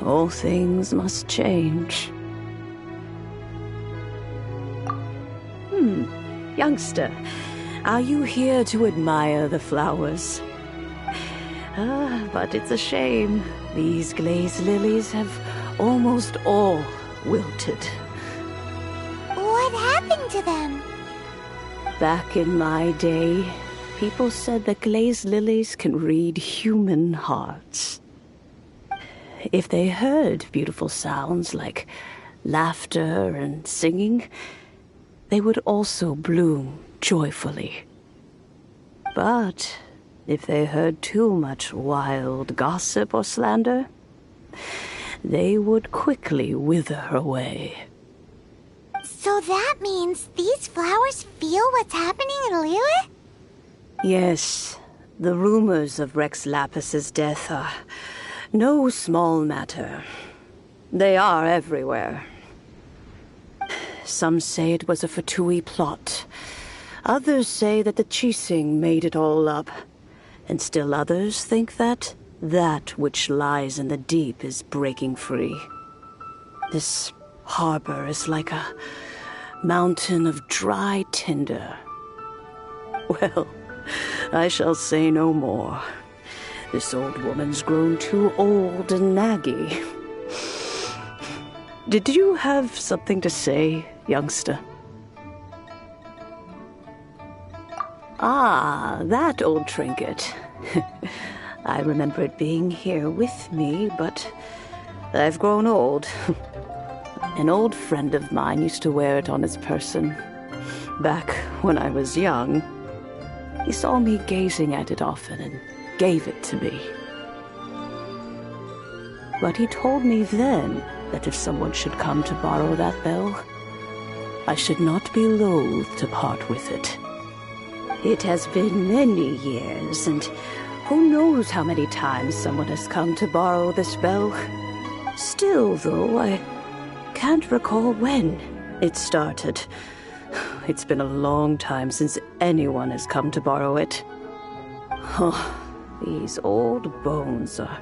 All things must change. Youngster, are you here to admire the flowers? But it's a shame. These glazed lilies have almost all wilted. What happened to them? Back in my day, people said that glazed lilies can read human hearts. If they heard beautiful sounds like laughter and singing, they would also bloom joyfully. But if they heard too much wild gossip or slander, they would quickly wither away. So that means these flowers feel what's happening in Liyue? Yes, the rumors of Rex Lapis's death are no small matter. They are everywhere. Some say it was a Fatui plot. Others say that the Chising made it all up. And still others think that which lies in the deep is breaking free. This harbor is like a mountain of dry tinder. Well, I shall say no more. This old woman's grown too old and naggy. Did you have something to say, youngster? Ah, that old trinket. I remember it being here with me, but I've grown old. An old friend of mine used to wear it on his person. Back when I was young, he saw me gazing at it often and gave it to me. But he told me then that if someone should come to borrow that bell, I should not be loath to part with it. It has been many years, and who knows how many times someone has come to borrow this bell. Still, though, I can't recall when it started. It's been a long time since anyone has come to borrow it. Oh, these old bones are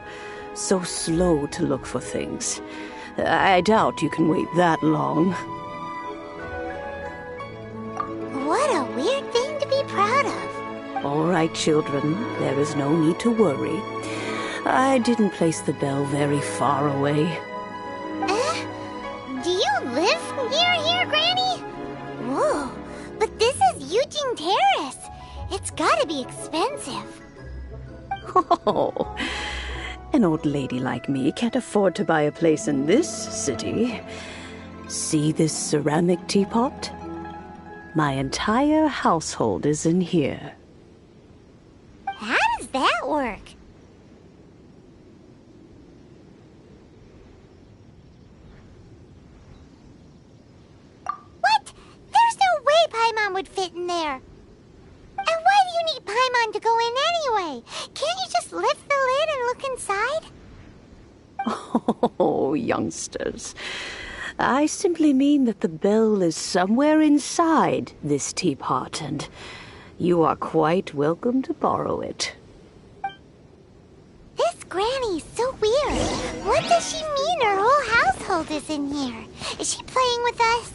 so slow to look for things. I doubt you can wait that long. What a weird thing to be proud of. All right, children, there is no need to worry. I didn't place the bell very far away. Do you live near here, Granny? Whoa, but this is Eugene Terrace. It's gotta be expensive. Oh, an old lady like me can't afford to buy a place in this city. See this ceramic teapot? My entire household is in here. How does that work? What? There's no way Paimon would fit in there. And why do you need Paimon to go in anyway? Can't you just lift the lid and look inside? Oh, youngsters. I simply mean that the bell is somewhere inside this teapot, and you are quite welcome to borrow it. This Granny's so weird. What does she mean her whole household is in here? Is she playing with us?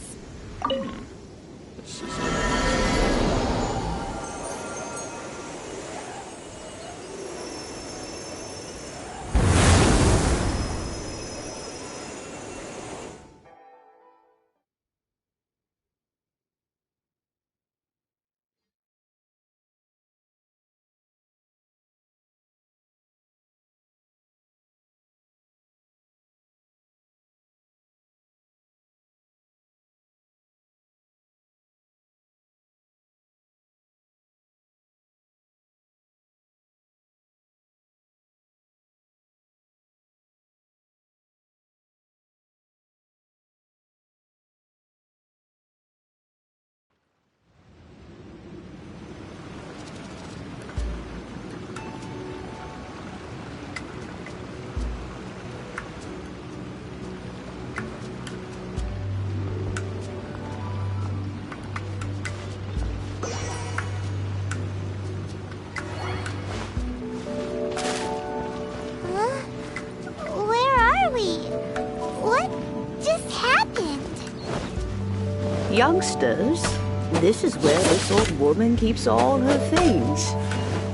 Youngsters, this is where this old woman keeps all her things.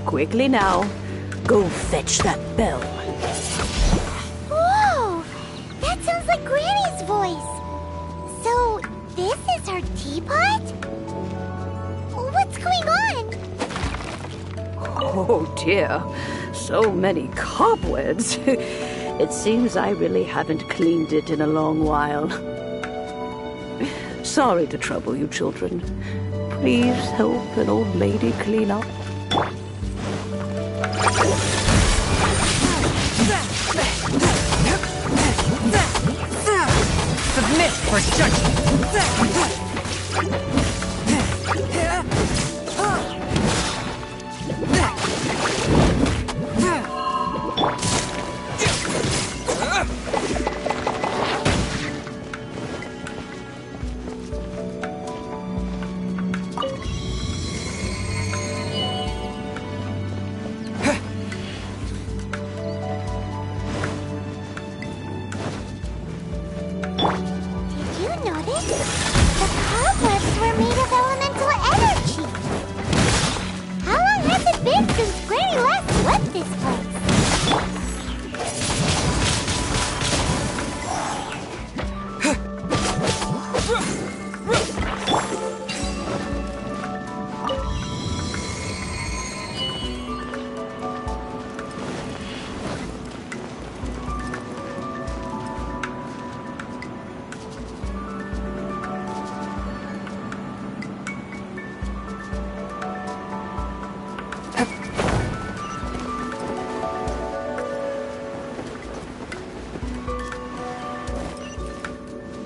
Quickly now, go fetch that bell. Whoa! That sounds like Granny's voice. So, this is her teapot? What's going on? Oh dear, so many cobwebs. It seems I really haven't cleaned it in a long while. Sorry to trouble you, children. Please help an old lady clean up. Submit for judgment.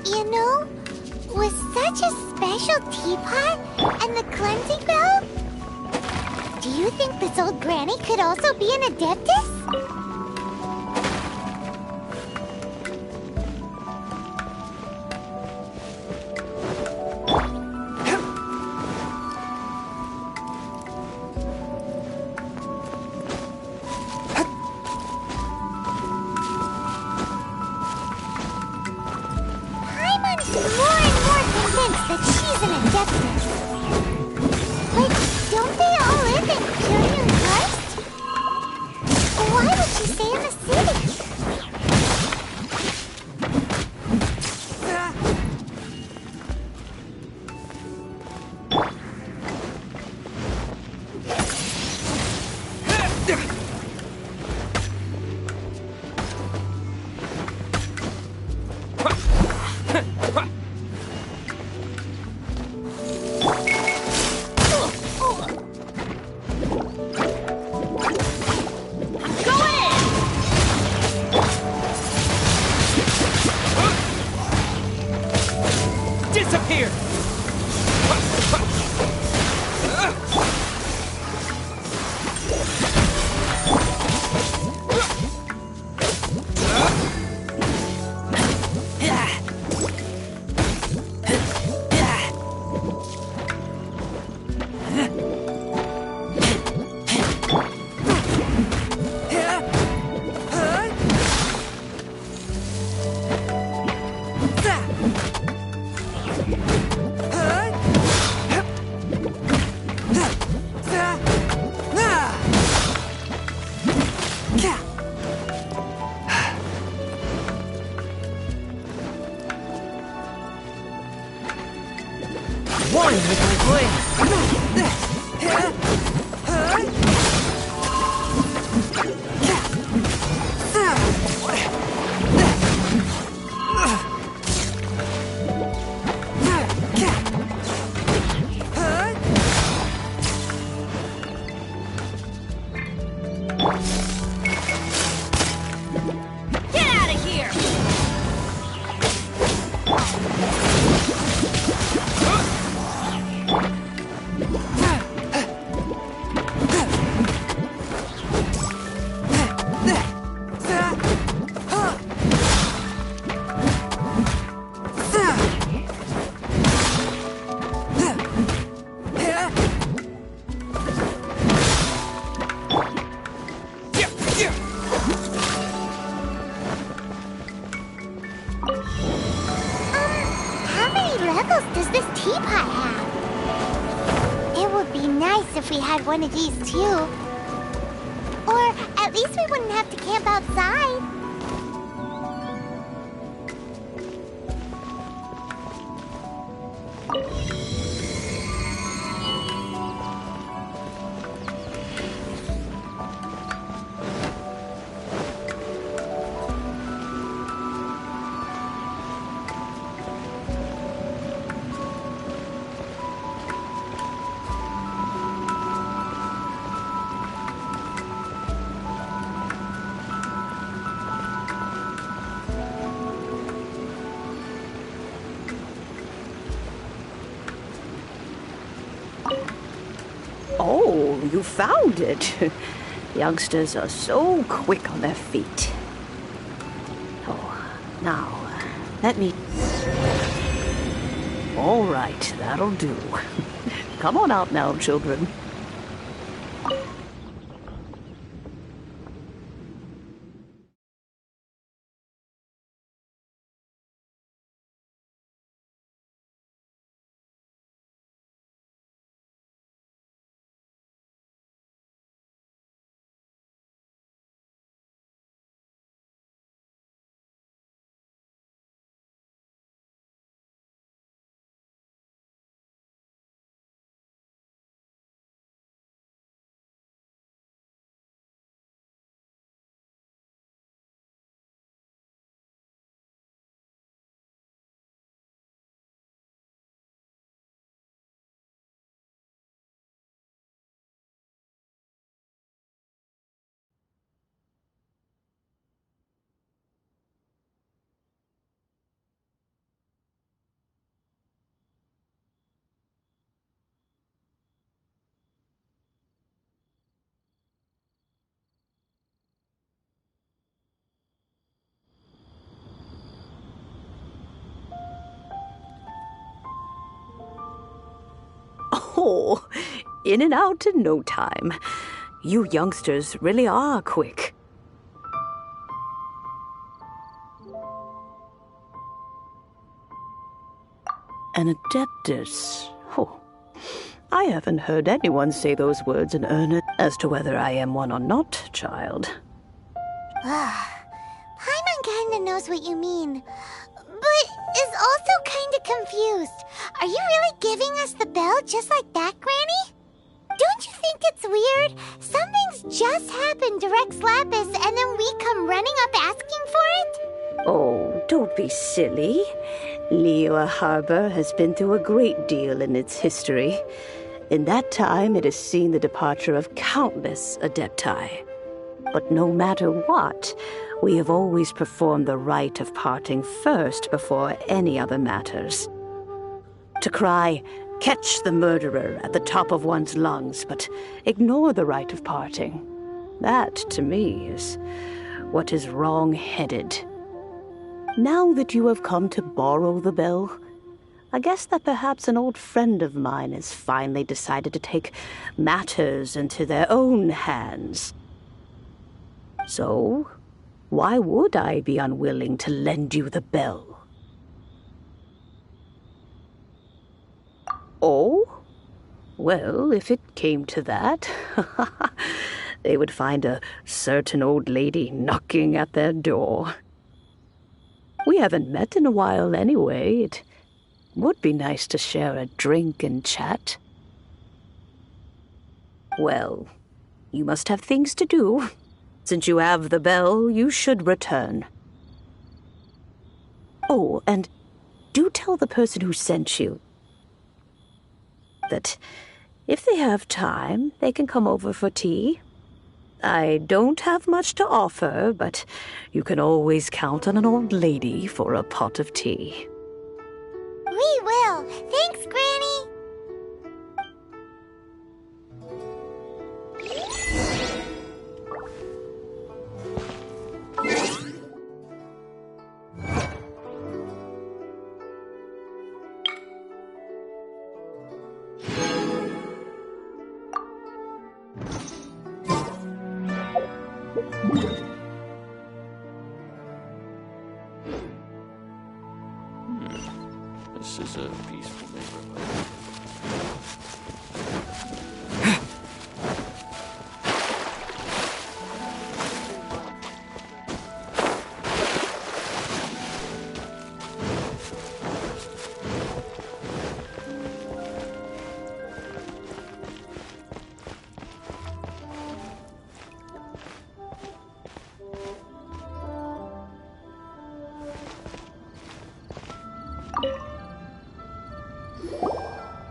You know, with such a special teapot and the cleansing bell, do you think this old granny could also be an adeptus? That she's an adeptus. But don't they all live in Pyrian Crust? Why would she stay in the city? Disappear! One with my blade. Get out of here! How many levels does this teapot have? It would be nice if we had one of these too. Or at least we wouldn't have to camp outside. Oh, you found it. Youngsters are so quick on their feet. Oh, now, let me... All right, that'll do. Come on out now, children. Oh, in and out in no time. You youngsters really are quick. An adeptus. Oh, I haven't heard anyone say those words in earnest. As to whether I am one or not, child. Paimon kinda knows what you mean, but is also kinda confused. Are you really giving us the bell just like that, Granny? Don't you think it's weird? Something's just happened to Rex Lapis and then we come running up asking for it? Oh, don't be silly. Liyue Harbor has been through a great deal in its history. In that time, it has seen the departure of countless adepti. But no matter what, we have always performed the rite of parting first before any other matters. To cry, "Catch the murderer," at the top of one's lungs, but ignore the rite of parting. That, to me, is what is wrong-headed. Now that you have come to borrow the bell, I guess that perhaps an old friend of mine has finally decided to take matters into their own hands. So, why would I be unwilling to lend you the bell? Oh? Well, if it came to that, they would find a certain old lady knocking at their door. We haven't met in a while anyway. It would be nice to share a drink and chat. Well, you must have things to do. Since you have the bell, you should return. Oh, and do tell the person who sent you that if they have time, they can come over for tea. I don't have much to offer, but you can always count on an old lady for a pot of tea. We will. Thanks, Granny. This is a peaceful neighborhood.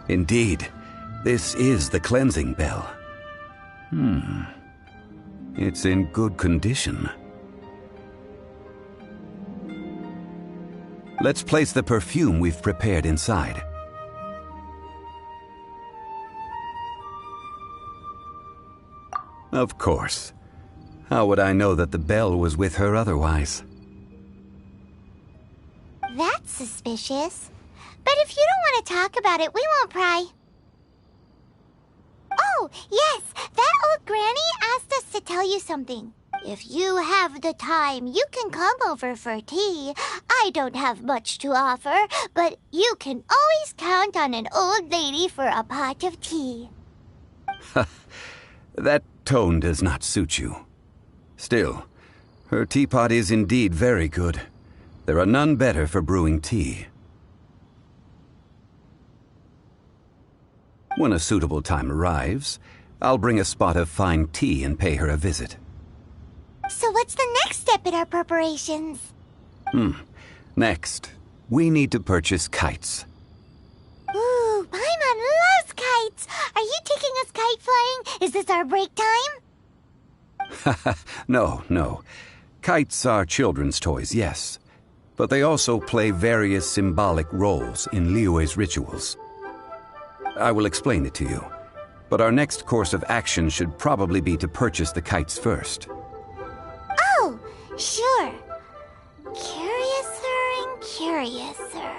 Indeed, this is the cleansing bell. It's in good condition. Let's place the perfume we've prepared inside. Of course. How would I know that the bell was with her otherwise? That's suspicious. But if you don't want to talk about it, we won't pry. Oh, yes, that old granny asked us to tell you something. If you have the time, you can come over for tea. I don't have much to offer, but you can always count on an old lady for a pot of tea. That tone does not suit you. Still, her teapot is indeed very good. There are none better for brewing tea. When a suitable time arrives, I'll bring a spot of fine tea and pay her a visit. So what's the next step in our preparations? Next, we need to purchase kites. Ooh, Paimon loves kites! Are you taking us kite flying? Is this our break time? No. Kites are children's toys, yes. But they also play various symbolic roles in Liyue's rituals. I will explain it to you, but our next course of action should probably be to purchase the kites first. Oh, sure. Curiouser and curiouser.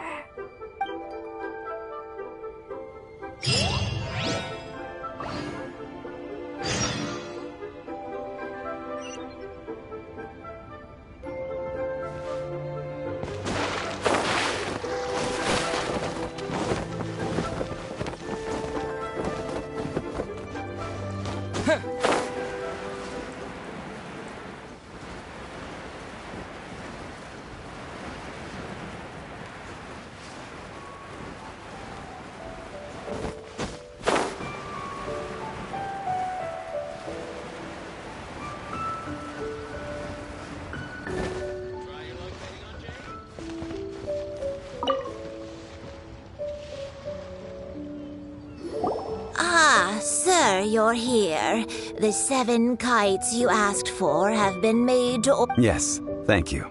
you're here. The 7 kites you asked for have been made to... Yes, thank you.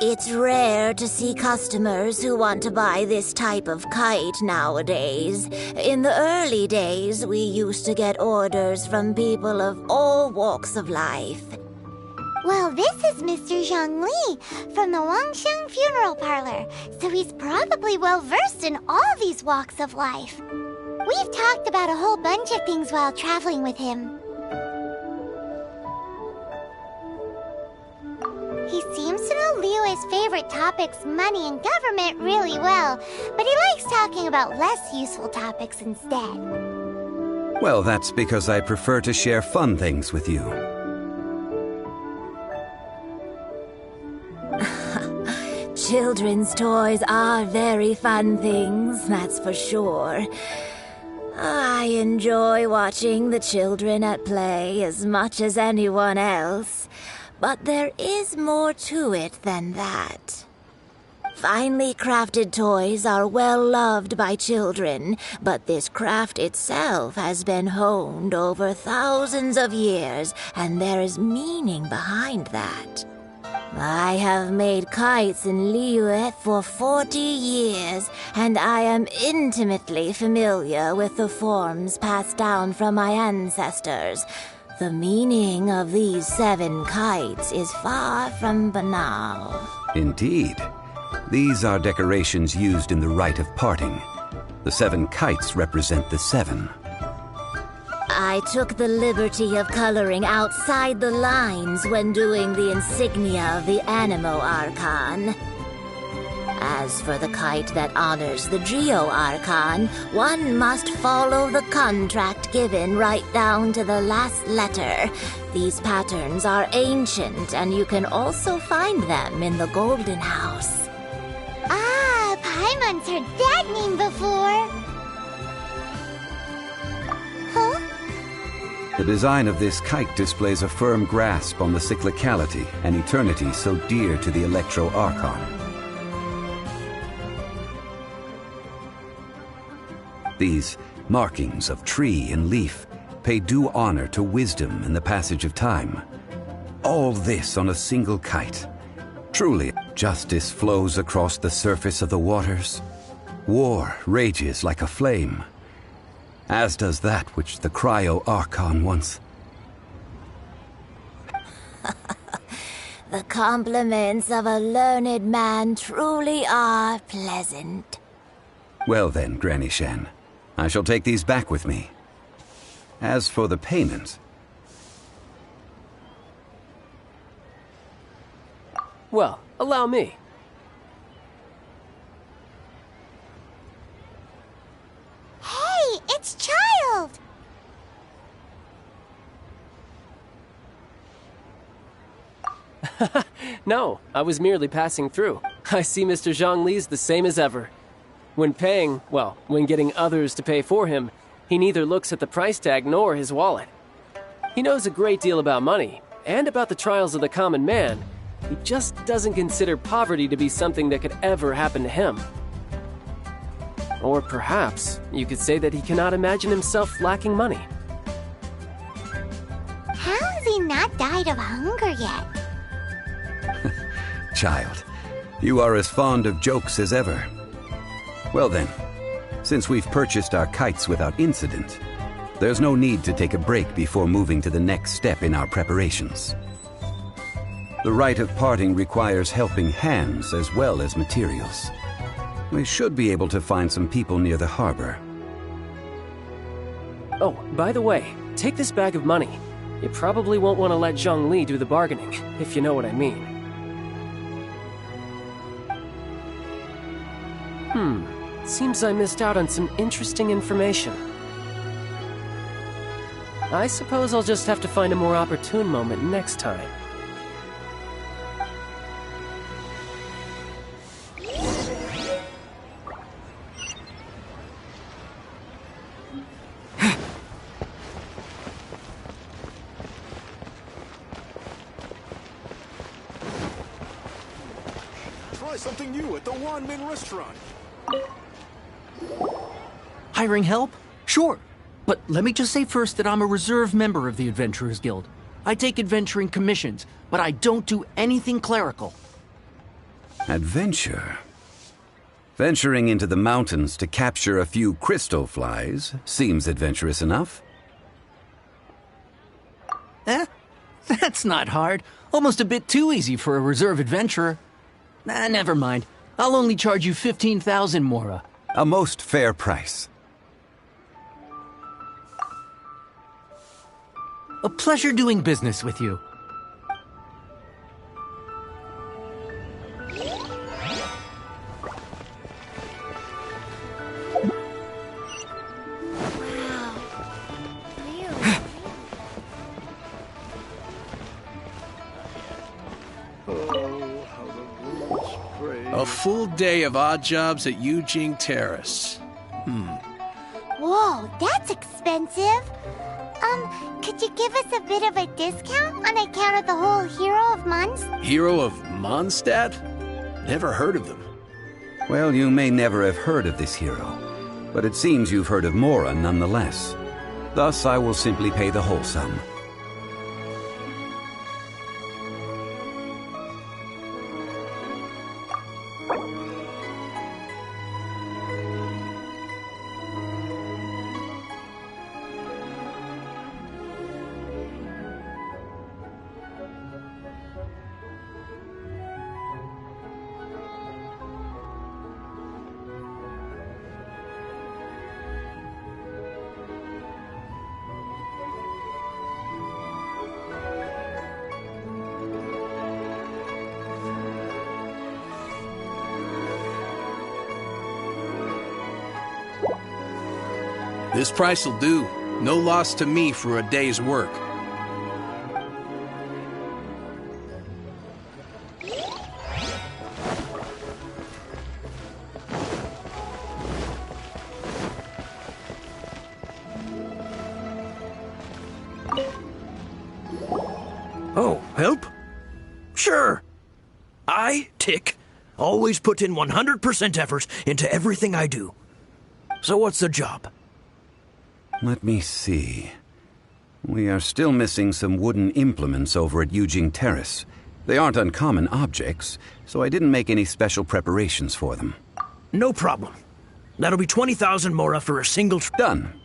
It's rare to see customers who want to buy this type of kite nowadays. In the early days, we used to get orders from people of all walks of life. Well, this is Mr. Zhongli from the Wangsheng Funeral Parlor, so he's probably well-versed in all these walks of life. We've talked about a whole bunch of things while traveling with him. He seems to know Liyue's favorite topics, money and government, really well, but he likes talking about less useful topics instead. Well, that's because I prefer to share fun things with you. Children's toys are very fun things, that's for sure. I enjoy watching the children at play as much as anyone else. But there is more to it than that. Finely crafted toys are well loved by children, but this craft itself has been honed over thousands of years, and there is meaning behind that. I have made kites in Liyue for 40 years, and I am intimately familiar with the forms passed down from my ancestors. The meaning of these 7 kites is far from banal. Indeed. These are decorations used in the rite of parting. The 7 kites represent the 7. I took the liberty of coloring outside the lines when doing the insignia of the Animo Archon. As for the kite that honors the Geo Archon, one must follow the contract given right down to the last letter. These patterns are ancient, and you can also find them in the Golden House. Ah, Paimon's heard that name before. Huh? The design of this kite displays a firm grasp on the cyclicality and eternity so dear to the Electro Archon. These markings of tree and leaf pay due honor to wisdom and the passage of time. All this on a single kite. Truly, justice flows across the surface of the waters. War rages like a flame, as does that which the Cryo Archon once... The compliments of a learned man truly are pleasant. Well then, Granny Shan, I shall take these back with me. As for the payment... Well, allow me. Hey, it's Child! No, I was merely passing through. I see Mr. Zhongli's the same as ever. When paying, well, when getting others to pay for him, he neither looks at the price tag nor his wallet. He knows a great deal about money, and about the trials of the common man. He just doesn't consider poverty to be something that could ever happen to him. Or perhaps you could say that he cannot imagine himself lacking money. How has he not died of hunger yet? Child, you are as fond of jokes as ever. Well then, since we've purchased our kites without incident, there's no need to take a break before moving to the next step in our preparations. The rite of parting requires helping hands as well as materials. We should be able to find some people near the harbor. Oh, by the way, take this bag of money. You probably won't want to let Zhongli do the bargaining, if you know what I mean. Seems I missed out on some interesting information. I suppose I'll just have to find a more opportune moment next time. Try something new at the Wanmin restaurant. Hiring help? Sure. But let me just say first that I'm a reserve member of the Adventurers Guild. I take adventuring commissions, but I don't do anything clerical. Adventure? Venturing into the mountains to capture a few crystal flies seems adventurous enough. That's not hard. Almost a bit too easy for a reserve adventurer. Never mind. I'll only charge you 15,000 Mora. A most fair price. A pleasure doing business with you. A full day of odd jobs at Eugene Terrace. Whoa, that's expensive. Could you give us a bit of a discount on account of the whole Hero of Mondstadt? Hero of Mondstadt? Never heard of them. Well, you may never have heard of this hero, but it seems you've heard of Mora nonetheless. Thus, I will simply pay the whole sum. This price'll do. No loss to me for a day's work. Oh, help? Sure. I, Tick, always put in 100% effort into everything I do. So what's the job? Let me see. We are still missing some wooden implements over at Eugene Terrace. They aren't uncommon objects, so I didn't make any special preparations for them. No problem. That'll be 20,000 Mora for a single Done.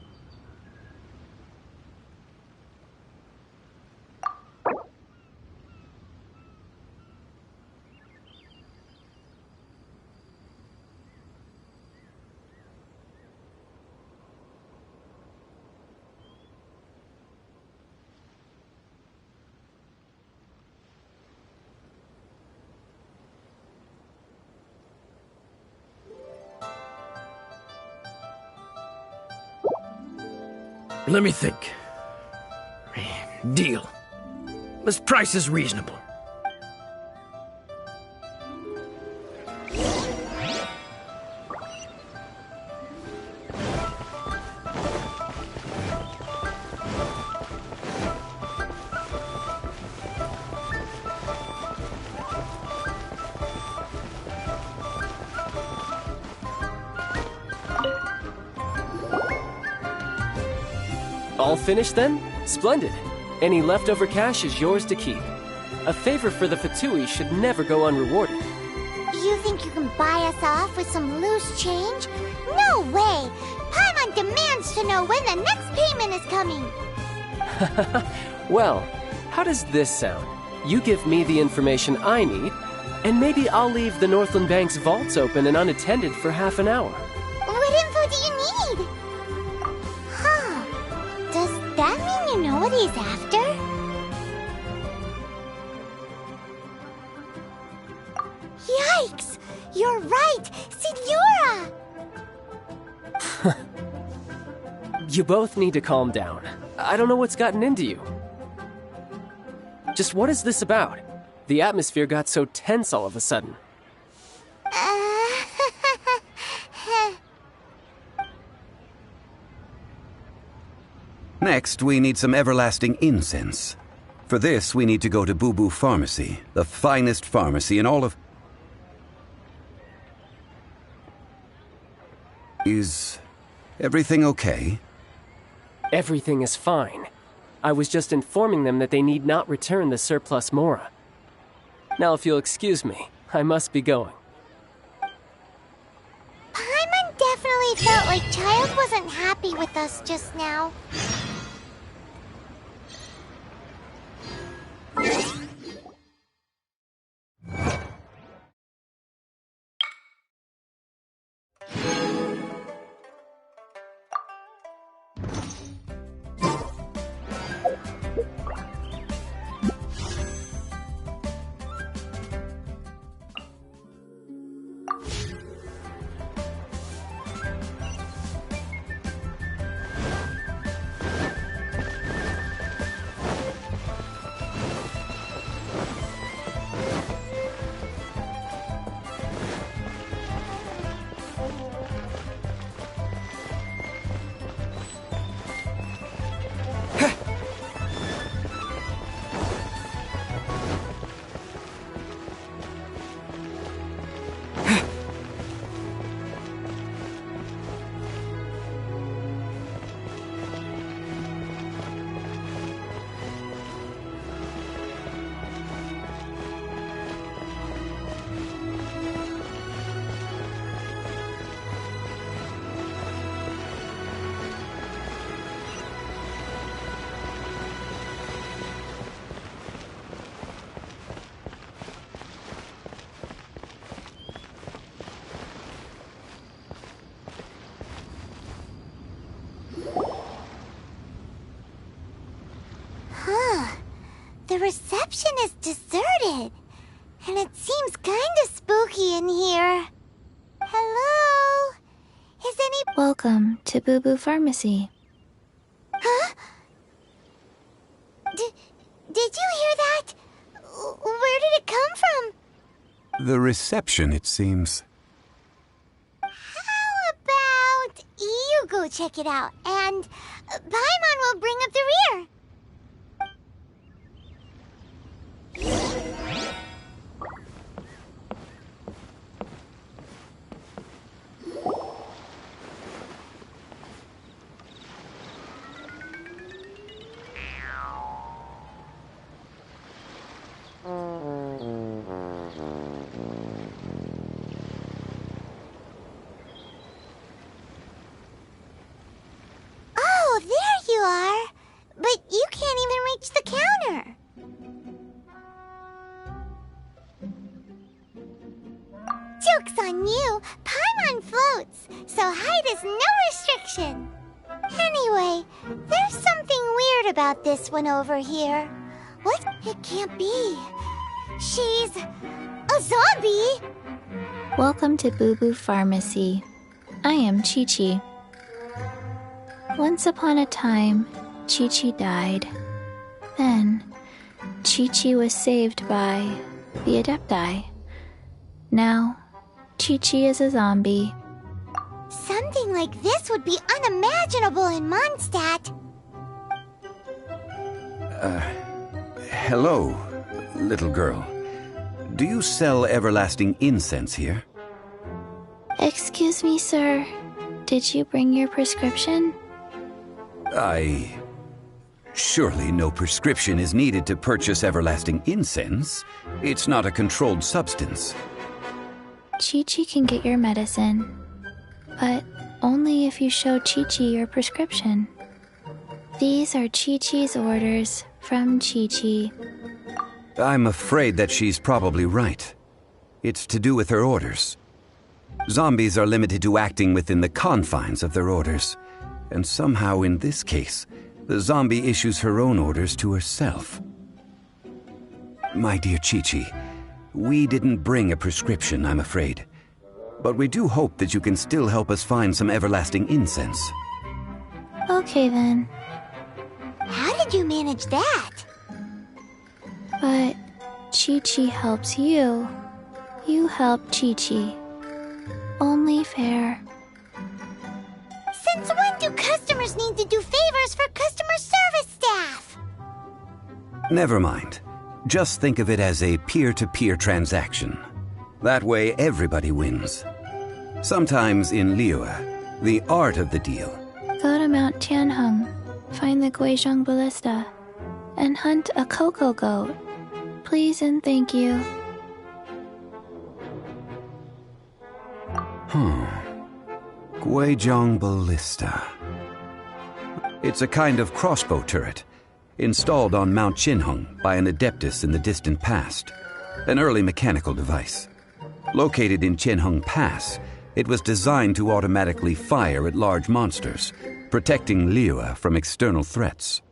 Let me think. Deal. This price is reasonable. All finished then? Splendid. Any leftover cash is yours to keep. A favor for the Fatui should never go unrewarded. You think you can buy us off with some loose change? No way! Paimon demands to know when the next payment is coming! Well, how does this sound? You give me the information I need, and maybe I'll leave the Northland Bank's vaults open and unattended for half an hour. What info do you need? Huh. Does that mean you know what he's after? Yikes! You're right! Signora! You both need to calm down. I don't know what's gotten into you. Just what is this about? The atmosphere got so tense all of a sudden. Next, we need some everlasting incense. For this, we need to go to Boo Boo Pharmacy, the finest pharmacy in all of... Is everything okay? Everything is fine. I was just informing them that they need not return the surplus Mora. Now, if you'll excuse me, I must be going. Paimon definitely felt like Child wasn't happy with us just now. The reception is deserted, and it seems kinda spooky in here. Hello? Is any— Welcome to Boo Boo Pharmacy. Huh? Did you hear that? Where did it come from? The reception, it seems. How about you go check it out, and Paimon will bring up the rear. Oh, there you are. But you can't even reach the counter. Joke's on you! Paimon floats, so height is no restriction. Anyway, there's something weird about this one over here. What? It can't be. She's a zombie! Welcome to Boo Boo Pharmacy. I am Chi-Chi. Once upon a time, Chi-Chi died. Then, Chi-Chi was saved by the Adepti. Now, Chi-Chi is a zombie. Something like this would be unimaginable in Mondstadt. Hello, little girl. Do you sell everlasting incense here? Excuse me, sir. Did you bring your prescription? Surely no prescription is needed to purchase everlasting incense. It's not a controlled substance. Chi-Chi can get your medicine, but only if you show Chi-Chi your prescription. These are Chi-Chi's orders from Chi-Chi. I'm afraid that she's probably right. It's to do with her orders. Zombies are limited to acting within the confines of their orders, and somehow in this case, the zombie issues her own orders to herself. My dear Chi-Chi, we didn't bring a prescription, I'm afraid. But we do hope that you can still help us find some everlasting incense. Okay then. How did you manage that? But Chi-Chi helps you. You help Chi-Chi. Only fair. Since when do customers need to do favors for customer service staff? Never mind. Just think of it as a peer-to-peer transaction. That way everybody wins. Sometimes in Liyue, the art of the deal. Go to Mount Tianheng. find the Guizhong Ballista, and hunt a cocoa goat. Please and thank you. Guizhong Ballista. It's a kind of crossbow turret, installed on Mount Qinheng by an adeptus in the distant past, an early mechanical device. Located in Qinheng Pass, it was designed to automatically fire at large monsters, protecting Liyue from external threats.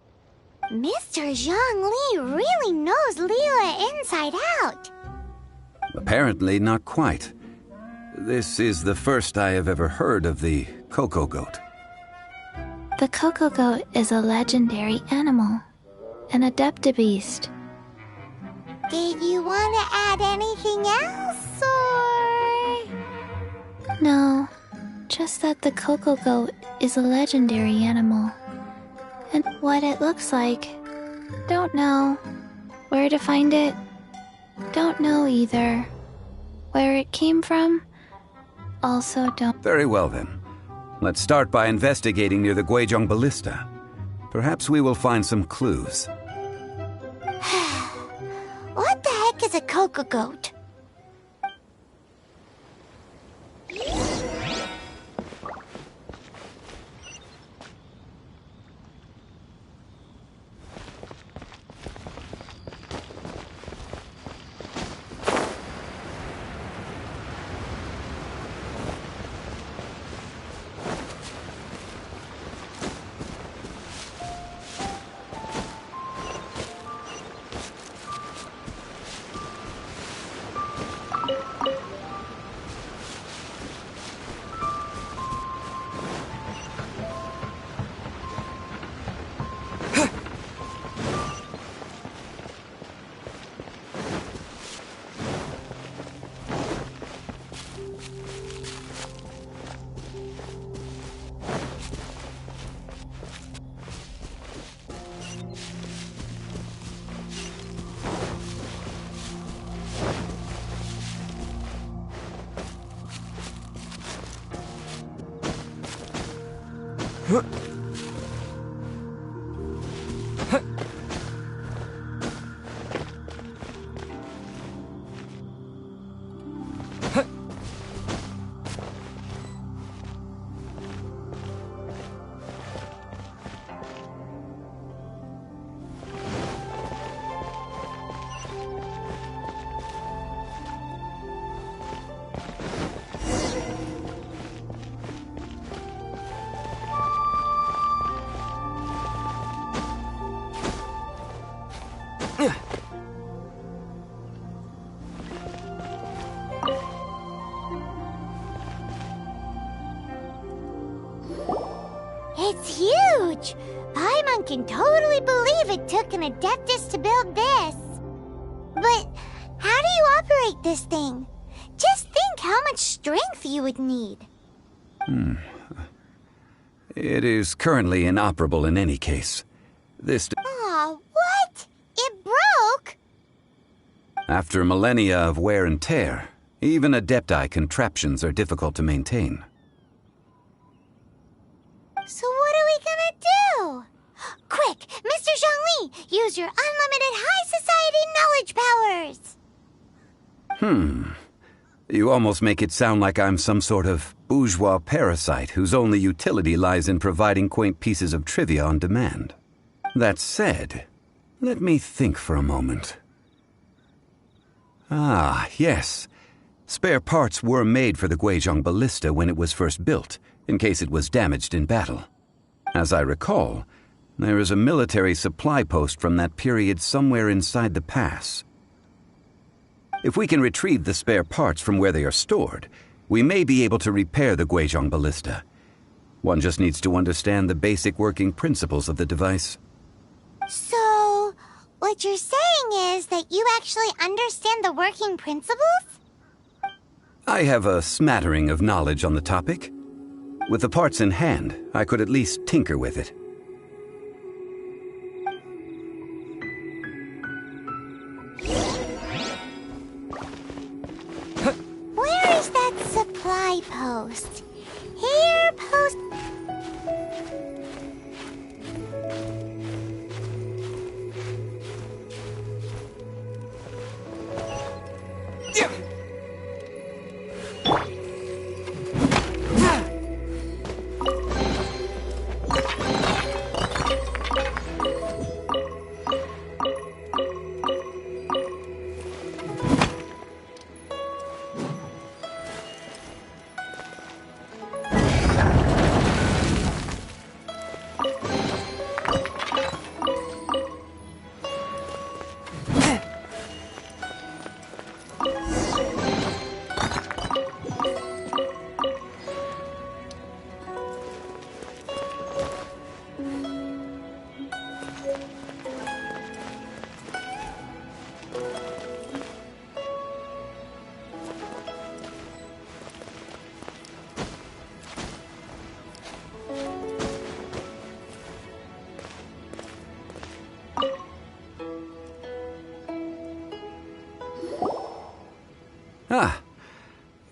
Mr. Zhongli really knows Liyue inside out. Apparently not quite. This is the first I have ever heard of the cocoa goat. The cocoa goat is a legendary animal, an adeptabeast. Did you want to add anything else, or...? No, just that the cocoa goat is a legendary animal. And what it looks like, don't know. Where to find it, don't know either. Where it came from, also don't. Very well then. Let's start by investigating near the Guizhong Ballista. Perhaps we will find some clues. What the heck is a cocoa goat? It's huge! Paimon can totally believe it took an Adeptus to build this. But how do you operate this thing? Just think how much strength you would need. It is currently inoperable in any case. Aw, what? It broke? After millennia of wear and tear, even Adepti contraptions are difficult to maintain. So what are we gonna do? Quick, Mr. Zhongli, use your unlimited high society knowledge powers! You almost make it sound like I'm some sort of bourgeois parasite whose only utility lies in providing quaint pieces of trivia on demand. That said, let me think for a moment. Ah, yes. Spare parts were made for the Guizhong Ballista when it was first built, in case it was damaged in battle. As I recall, there is a military supply post from that period somewhere inside the pass. If we can retrieve the spare parts from where they are stored, we may be able to repair the Guizhong Ballista. One just needs to understand the basic working principles of the device. So, what you're saying is that you actually understand the working principles? I have a smattering of knowledge on the topic. With the parts in hand, I could at least tinker with it. Where is that supply post? Here, post...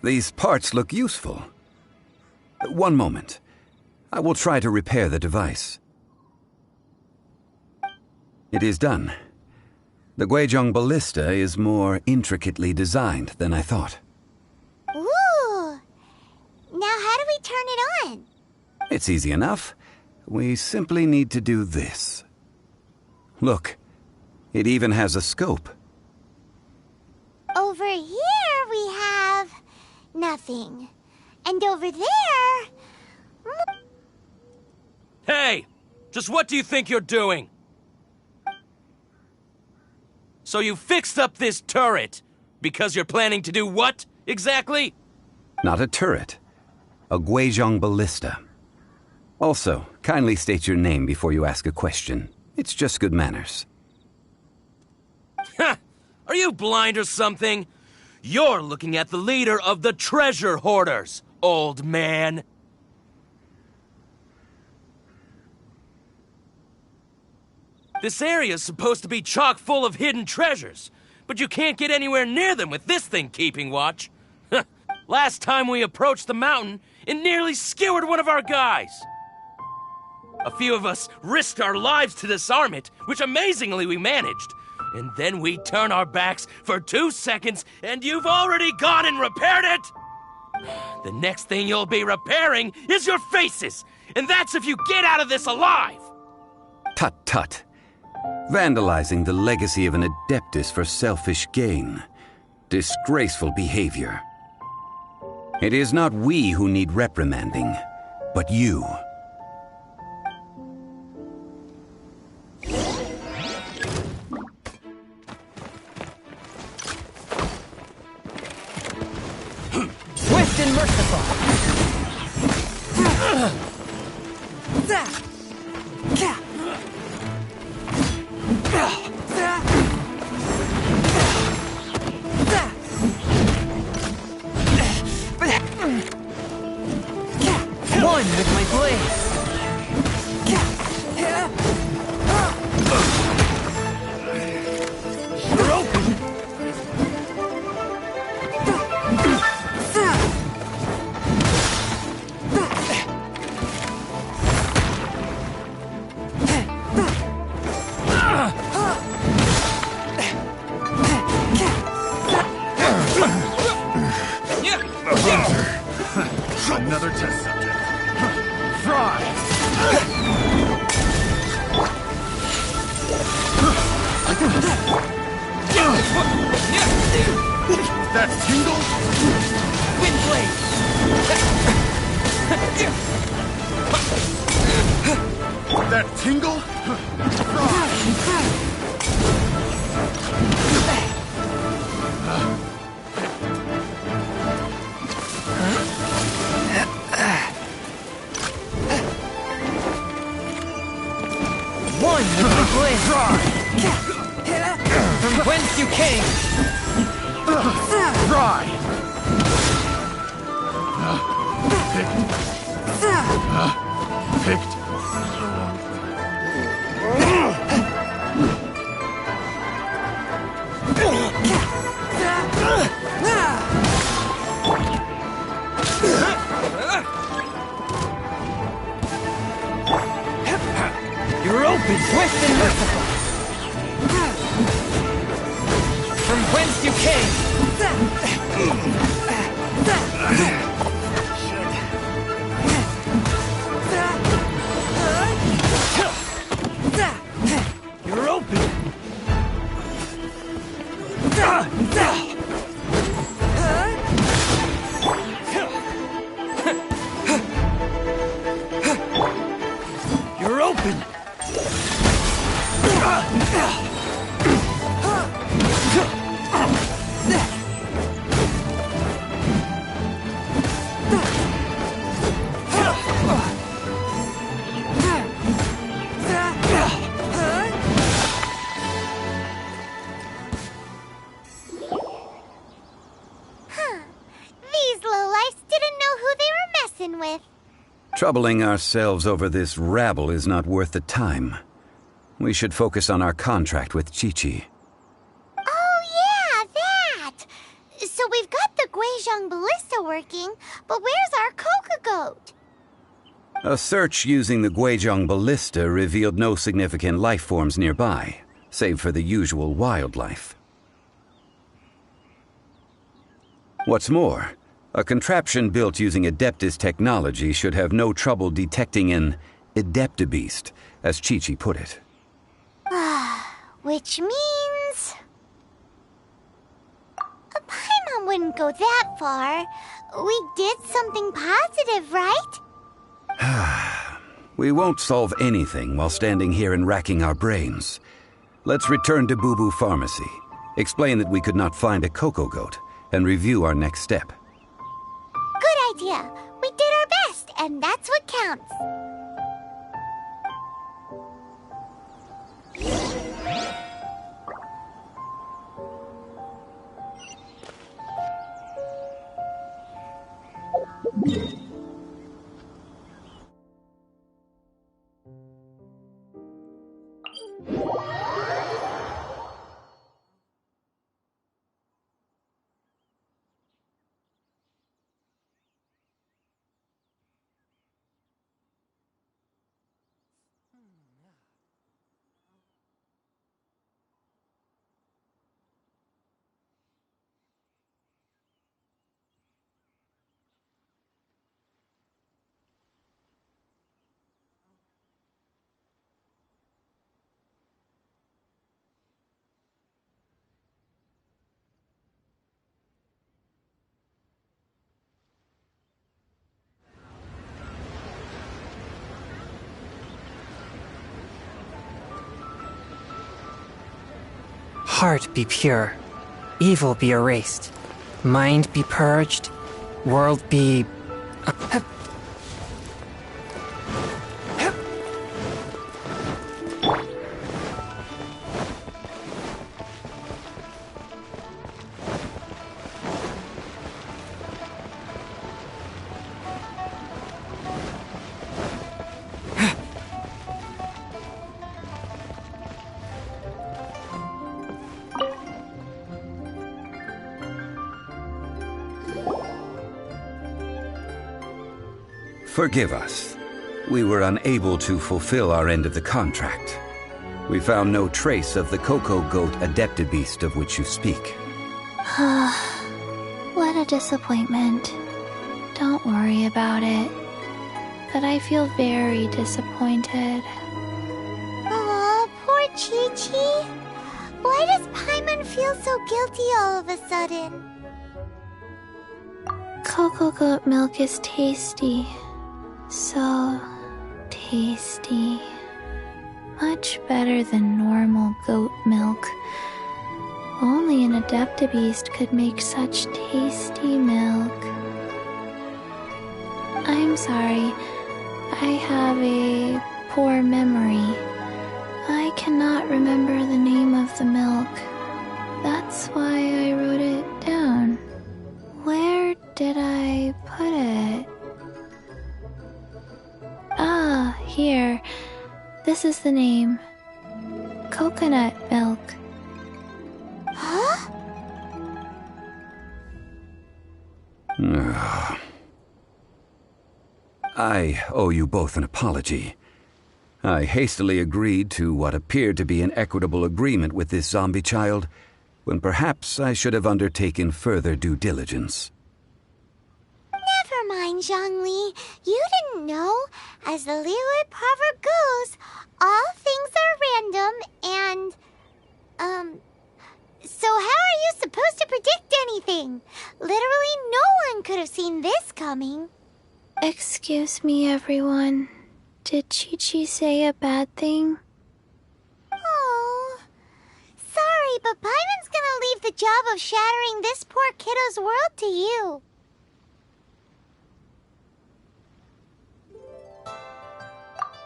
These parts look useful. One moment. I will try to repair the device. It is done. The Guizhong ballista is more intricately designed than I thought. Ooh! Now how do we turn it on? It's easy enough. We simply need to do this. Look, it even has a scope. Over here we have nothing. And over there... Hey! Just what do you think you're doing? So you fixed up this turret because you're planning to do what, exactly? Not a turret. A Guizhong ballista. Also, kindly state your name before you ask a question. It's just good manners. Ha! Are you blind or something? You're looking at the leader of the treasure hoarders, old man. This area's supposed to be chock full of hidden treasures, but you can't get anywhere near them with this thing keeping watch. Last time we approached the mountain, it nearly skewered one of our guys. A few of us risked our lives to disarm it, which amazingly we managed. And then we turn our backs for 2 seconds, and you've already gone and repaired it! The next thing you'll be repairing is your faces, and that's if you get out of this alive! Tut tut. Vandalizing the legacy of an adeptus for selfish gain. Disgraceful behavior. It is not we who need reprimanding, but you. Swift and merciful. One with my blade. You're open. Another test subject. Fry. That tingle? Wind blade. That tingle? One with the blade. From whence you came. Fry! Picked. You're open, swift and merciful. From whence you came. You're open. You're open. These lowlifes didn't know who they were messing with. Troubling ourselves over this rabble is not worth the time. We should focus on our contract with Chi-Chi. Oh, yeah, that! So we've got the Guizhong ballista working, but where's our Coca goat? A search using the Guizhong ballista revealed no significant life forms nearby, save for the usual wildlife. What's more, a contraption built using Adeptus technology should have no trouble detecting an Adeptabeast, as Chi-Chi put it. Which means... Paimon wouldn't go that far. We did something positive, right? We won't solve anything while standing here and racking our brains. Let's return to Boo Boo Pharmacy, explain that we could not find a Coco Goat, and review our next step. Good idea. We did our best, and that's what counts. Heart be pure, evil be erased, mind be purged, world be... Forgive us. We were unable to fulfill our end of the contract. We found no trace of the Coco Goat Adeptabeast of which you speak. What a disappointment. Don't worry about it. But I feel very disappointed. Aw, poor Chi-Chi. Why does Paimon feel so guilty all of a sudden? Coco Goat milk is tasty. So tasty. Much better than normal goat milk. Only an Adeptabeast could make such tasty milk. I'm sorry. I have a poor memory. I cannot remember the name of the milk. That's why I wrote it down. Where did I put it? Ah, here. This is the name. Coconut milk. Huh? I owe you both an apology. I hastily agreed to what appeared to be an equitable agreement with this zombie child, when perhaps I should have undertaken further due diligence. Never mind, Zhongli. You didn't know. As the Liyue proverb goes, all things are random and, so how are you supposed to predict anything? Literally no one could have seen this coming. Excuse me, everyone. Did Chi-Chi say a bad thing? Oh, sorry, but Paimon's gonna leave the job of shattering this poor kiddo's world to you.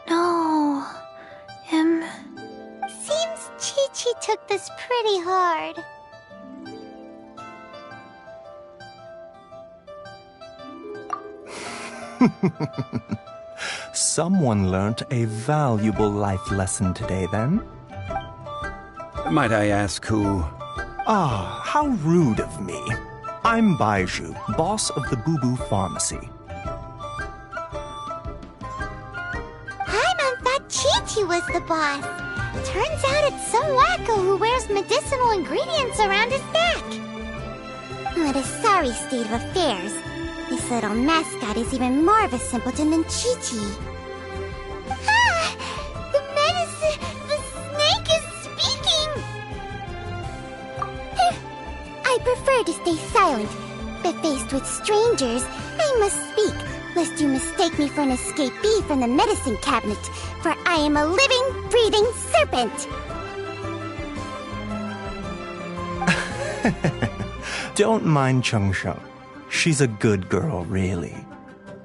No. Seems Chi-Chi took this pretty hard. Someone learnt a valuable life lesson today, then? Might I ask who? Ah, how rude of me. I'm Baiju, boss of the Boo Boo Pharmacy. I thought Chi-Chi was the boss. Turns out it's some wacko who wears medicinal ingredients around his neck. What a sorry state of affairs. This little mascot is even more of a simpleton than Chi-Chi. Ah! The snake is speaking! I prefer to stay silent, but faced with strangers, I must speak, lest you mistake me for an escapee from the medicine cabinet, for I am a living, breathing serpent! Don't mind Chung Sheng. She's a good girl, really.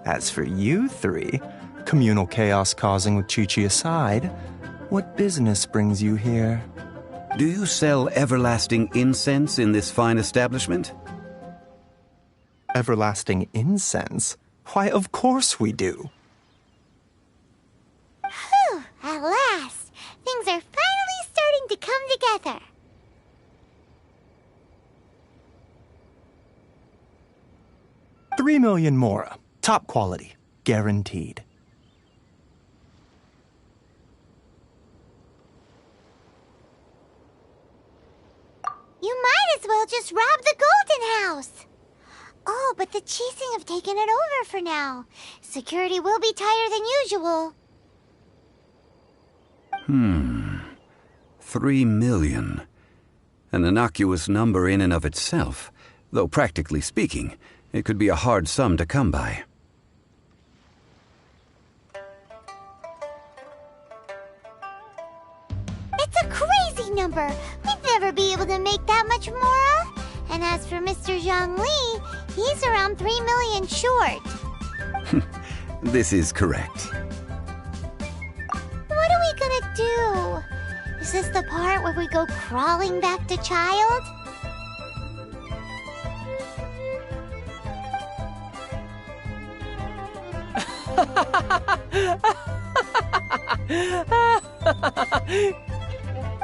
As for you three, communal chaos causing with Chi-Chi aside, what business brings you here? Do you sell everlasting incense in this fine establishment? Everlasting incense? Why, of course we do. Whew, at last! Things are finally starting to come together. 3 million mora. Top quality. Guaranteed. You might as well just rob the Golden House. Oh, but the Chising have taken it over for now. Security will be tighter than usual. 3 million. An innocuous number in and of itself, though practically speaking, it could be a hard sum to come by. It's a crazy number. We'd never be able to make that much mora. And as for Mr. Zhongli, he's around 3 million short. This is correct. What are we gonna do? Is this the part where we go crawling back to Child?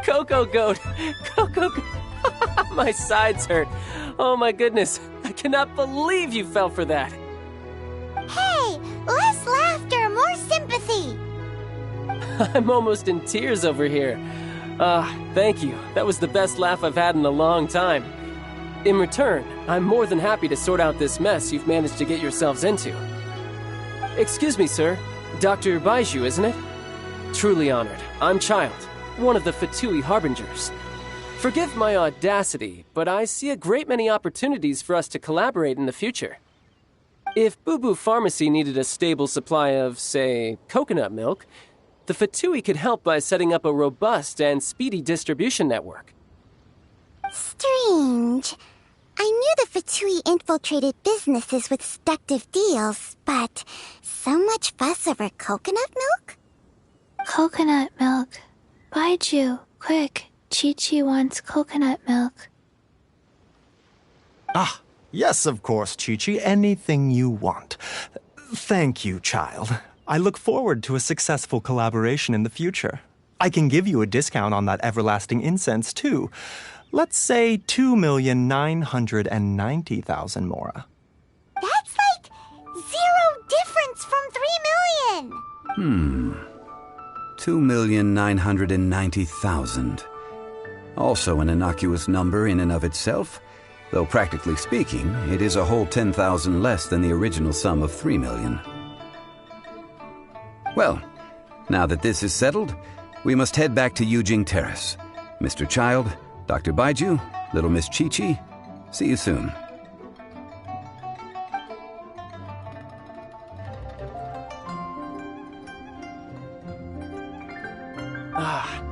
Coco Goat! Coco Goat! My sides hurt. Oh my goodness. I cannot believe you fell for that. Hey, less laughter, more sympathy. I'm almost in tears over here. Thank you. That was the best laugh I've had in a long time. In return, I'm more than happy to sort out this mess you've managed to get yourselves into. Excuse me, sir. Dr. Baiju, isn't it? Truly honored. I'm Child, one of the Fatui Harbingers. Forgive my audacity, but I see a great many opportunities for us to collaborate in the future. If Boo Boo Pharmacy needed a stable supply of, say, coconut milk, the Fatui could help by setting up a robust and speedy distribution network. Strange. I knew the Fatui infiltrated businesses with seductive deals, but so much fuss over coconut milk? Coconut milk. Baiju, quick. Chi-Chi wants coconut milk. Ah, yes, of course, Chi-Chi. Anything you want. Thank you, Child. I look forward to a successful collaboration in the future. I can give you a discount on that everlasting incense, too. Let's say 2,990,000 mora. That's like 0 difference from 3 million. 2,990,000. Also an innocuous number in and of itself, though practically speaking, it is a whole 10,000 less than the original sum of 3 million. Well, now that this is settled, we must head back to Yujing Terrace. Mr. Child, Dr. Baiju, little Miss Chi-Chi, see you soon.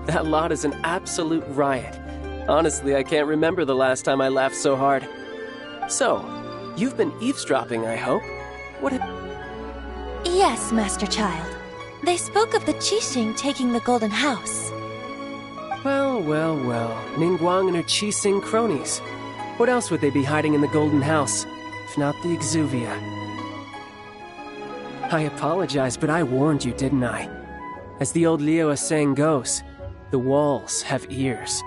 That lot is an absolute riot. Honestly, I can't remember the last time I laughed so hard. So, you've been eavesdropping, I hope? Yes, Master Child. They spoke of the Qixing taking the Golden House. Well. Ningguang and her Qixing cronies. What else would they be hiding in the Golden House, if not the Exuvia? I apologize, but I warned you, didn't I? As the old Liuwa saying goes, the walls have ears.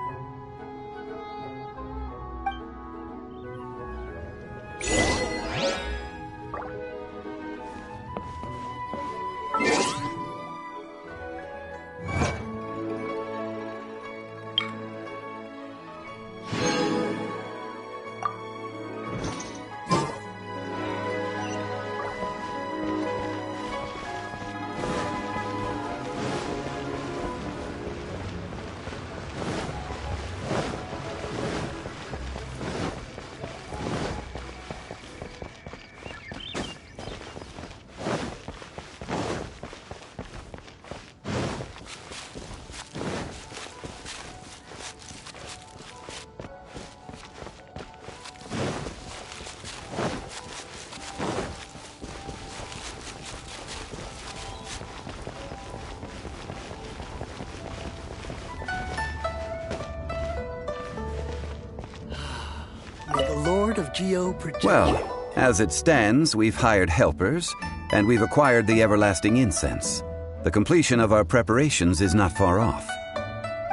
Geoprojection. Well, as it stands, we've hired helpers, and we've acquired the everlasting incense. The completion of our preparations is not far off.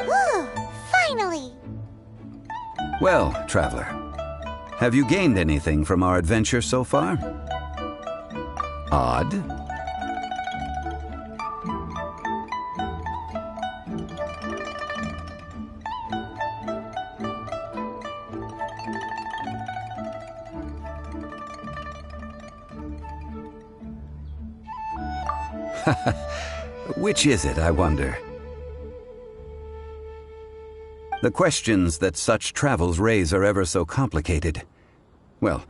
Whew, finally! Well, traveler, have you gained anything from our adventure so far? Odd? Which is it, I wonder? The questions that such travels raise are ever so complicated. Well,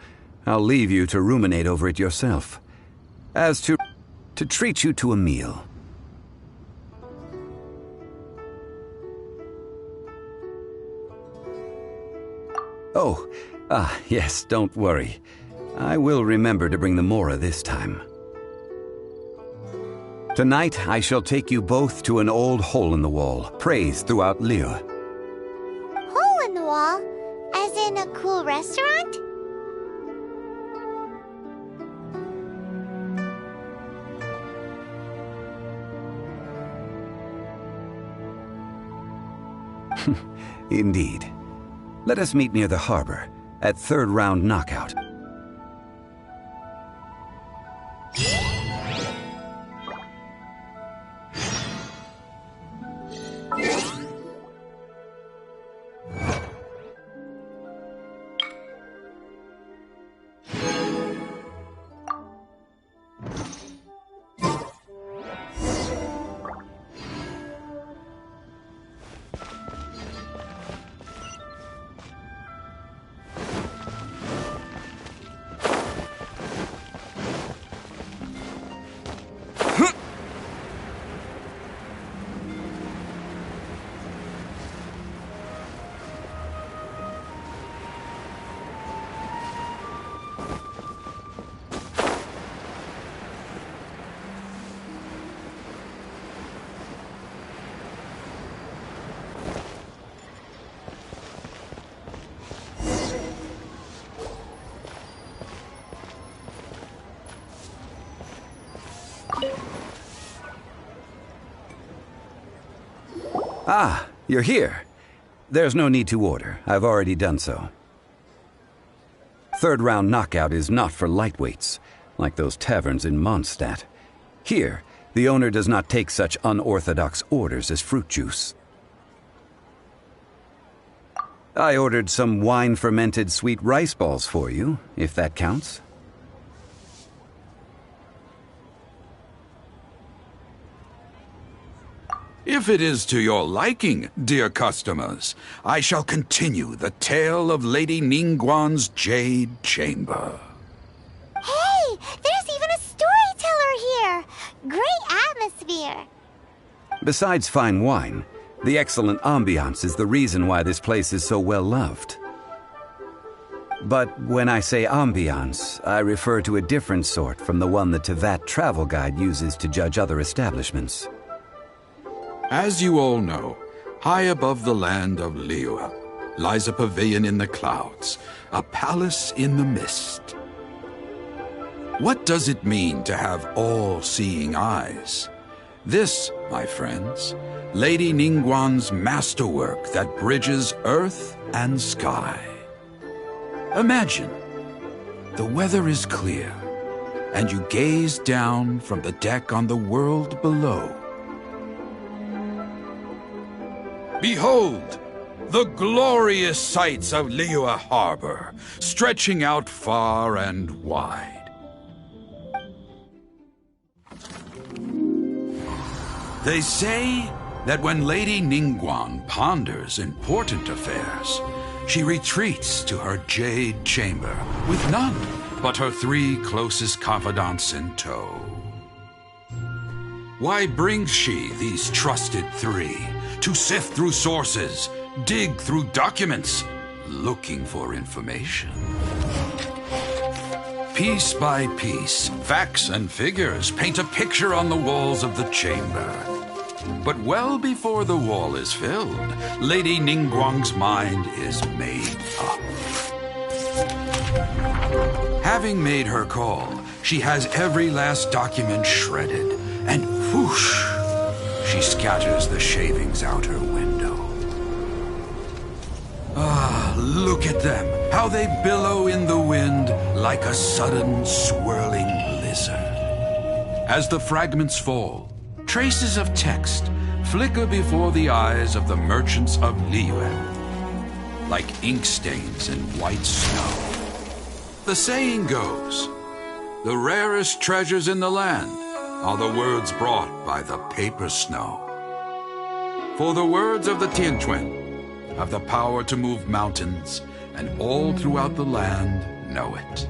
I'll leave you to ruminate over it yourself. As to treat you to a meal. Oh, yes, don't worry. I will remember to bring the Mora this time. Tonight, I shall take you both to an old hole in the wall, praised throughout Liyue. Hole in the wall? As in a cool restaurant? Indeed. Let us meet near the harbor, at third round knockout. Ah, you're here. There's no need to order. I've already done so. Third round knockout is not for lightweights, like those taverns in Mondstadt. Here, the owner does not take such unorthodox orders as fruit juice. I ordered some wine-fermented sweet rice balls for you, if that counts. If it is to your liking, dear customers, I shall continue the tale of Lady Ningguang's Jade Chamber. Hey, there's even a storyteller here! Great atmosphere! Besides fine wine, the excellent ambiance is the reason why this place is so well loved. But when I say ambiance, I refer to a different sort from the one the Tevat travel guide uses to judge other establishments. As you all know, high above the land of Liyue lies a pavilion in the clouds, a palace in the mist. What does it mean to have all-seeing eyes? This, my friends, Lady Ningguang's masterwork that bridges earth and sky. Imagine, the weather is clear, and you gaze down from the deck on the world below. Behold, the glorious sights of Liyue Harbor, stretching out far and wide. They say that when Lady Ningguang ponders important affairs, she retreats to her jade chamber with none but her 3 closest confidants in tow. Why brings she these trusted 3? To sift through sources, dig through documents, looking for information. Piece by piece, facts and figures paint a picture on the walls of the chamber. But well before the wall is filled, Lady Ningguang's mind is made up. Having made her call, she has every last document shredded, and whoosh, she scatters the shavings out her window. Ah, look at them, how they billow in the wind like a sudden swirling blizzard. As the fragments fall, traces of text flicker before the eyes of the merchants of Liyue, like ink stains in white snow. The saying goes, the rarest treasures in the land are the words brought by the paper snow. For the words of the Tianquan have the power to move mountains, and all throughout the land know it.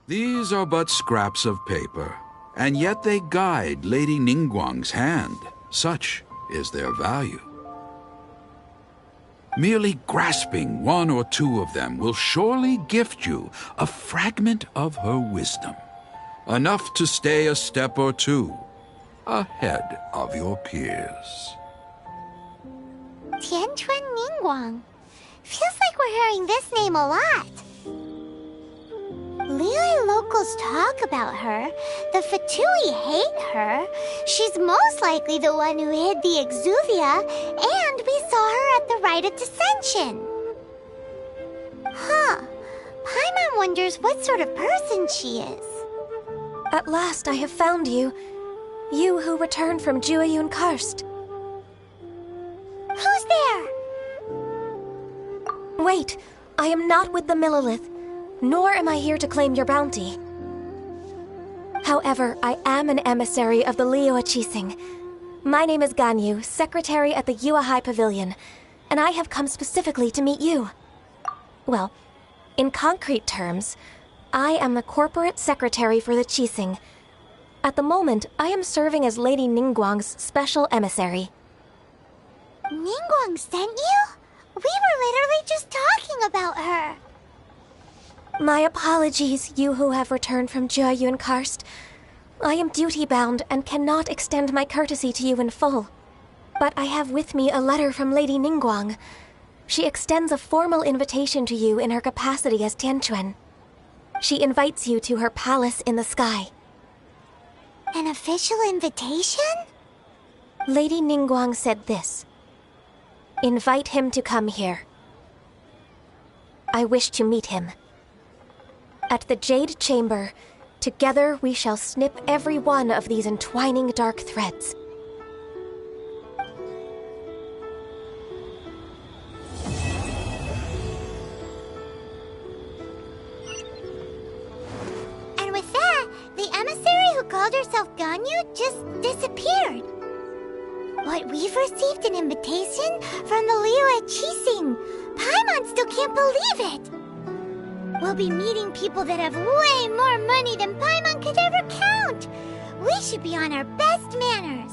These are but scraps of paper, and yet they guide Lady Ningguang's hand. Such is their value. Merely grasping one or two of them will surely gift you a fragment of her wisdom, enough to stay a step or two ahead of your peers. Tianquan Ningguang. Feels like we're hearing this name a lot. Liyue locals talk about her. The Fatui hate her. She's most likely the one who hid the Exuvia, and we saw her at the Rite of Dissension. Huh. Paimon wonders what sort of person she is. At last I have found you. You who returned from Jueyun Karst. Who's there? Wait, I am not with the Millelith, nor am I here to claim your bounty. However, I am an emissary of the Liyue Qixing. My name is Ganyu, secretary at the Yuehai Pavilion, and I have come specifically to meet you. Well, in concrete terms, I am the corporate secretary for the Qixing. At the moment, I am serving as Lady Ningguang's special emissary. Ningguang sent you? We were literally just talking about her. My apologies, you who have returned from Jueyun Karst. I am duty-bound and cannot extend my courtesy to you in full. But I have with me a letter from Lady Ningguang. She extends a formal invitation to you in her capacity as Tianquan. She invites you to her palace in the sky. An official invitation? Lady Ningguang said this. Invite him to come here. I wish to meet him. At the Jade Chamber, together we shall snip every one of these entwining dark threads. And with that, the emissary who called herself Ganyu just disappeared. What, we've received an invitation from the Liyue Qixing. Paimon still can't believe it. We'll be meeting people that have way more money than Paimon could ever count. We should be on our best manners.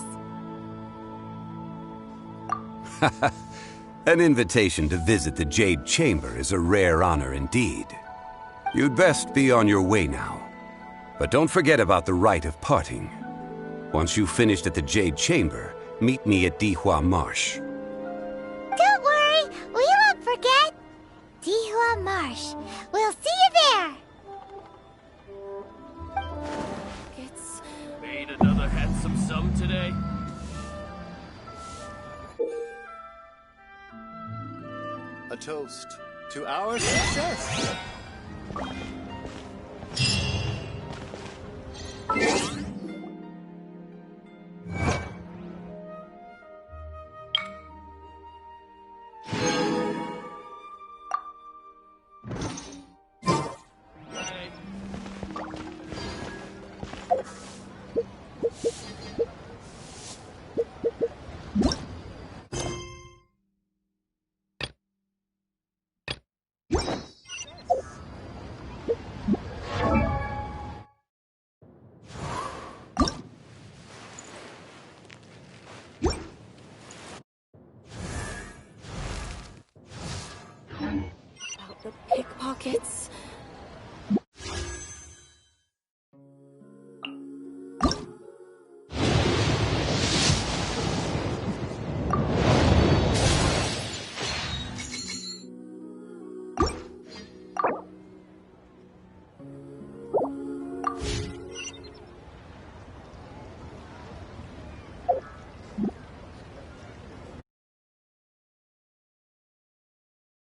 An invitation to visit the Jade Chamber is a rare honor indeed. You'd best be on your way now. But don't forget about the rite of parting. Once you've finished at the Jade Chamber, meet me at Dihua Marsh. Don't worry, we won't forget. Dihua Marsh. We'll see you there. Made another handsome sum today. A toast to our success. The pickpockets.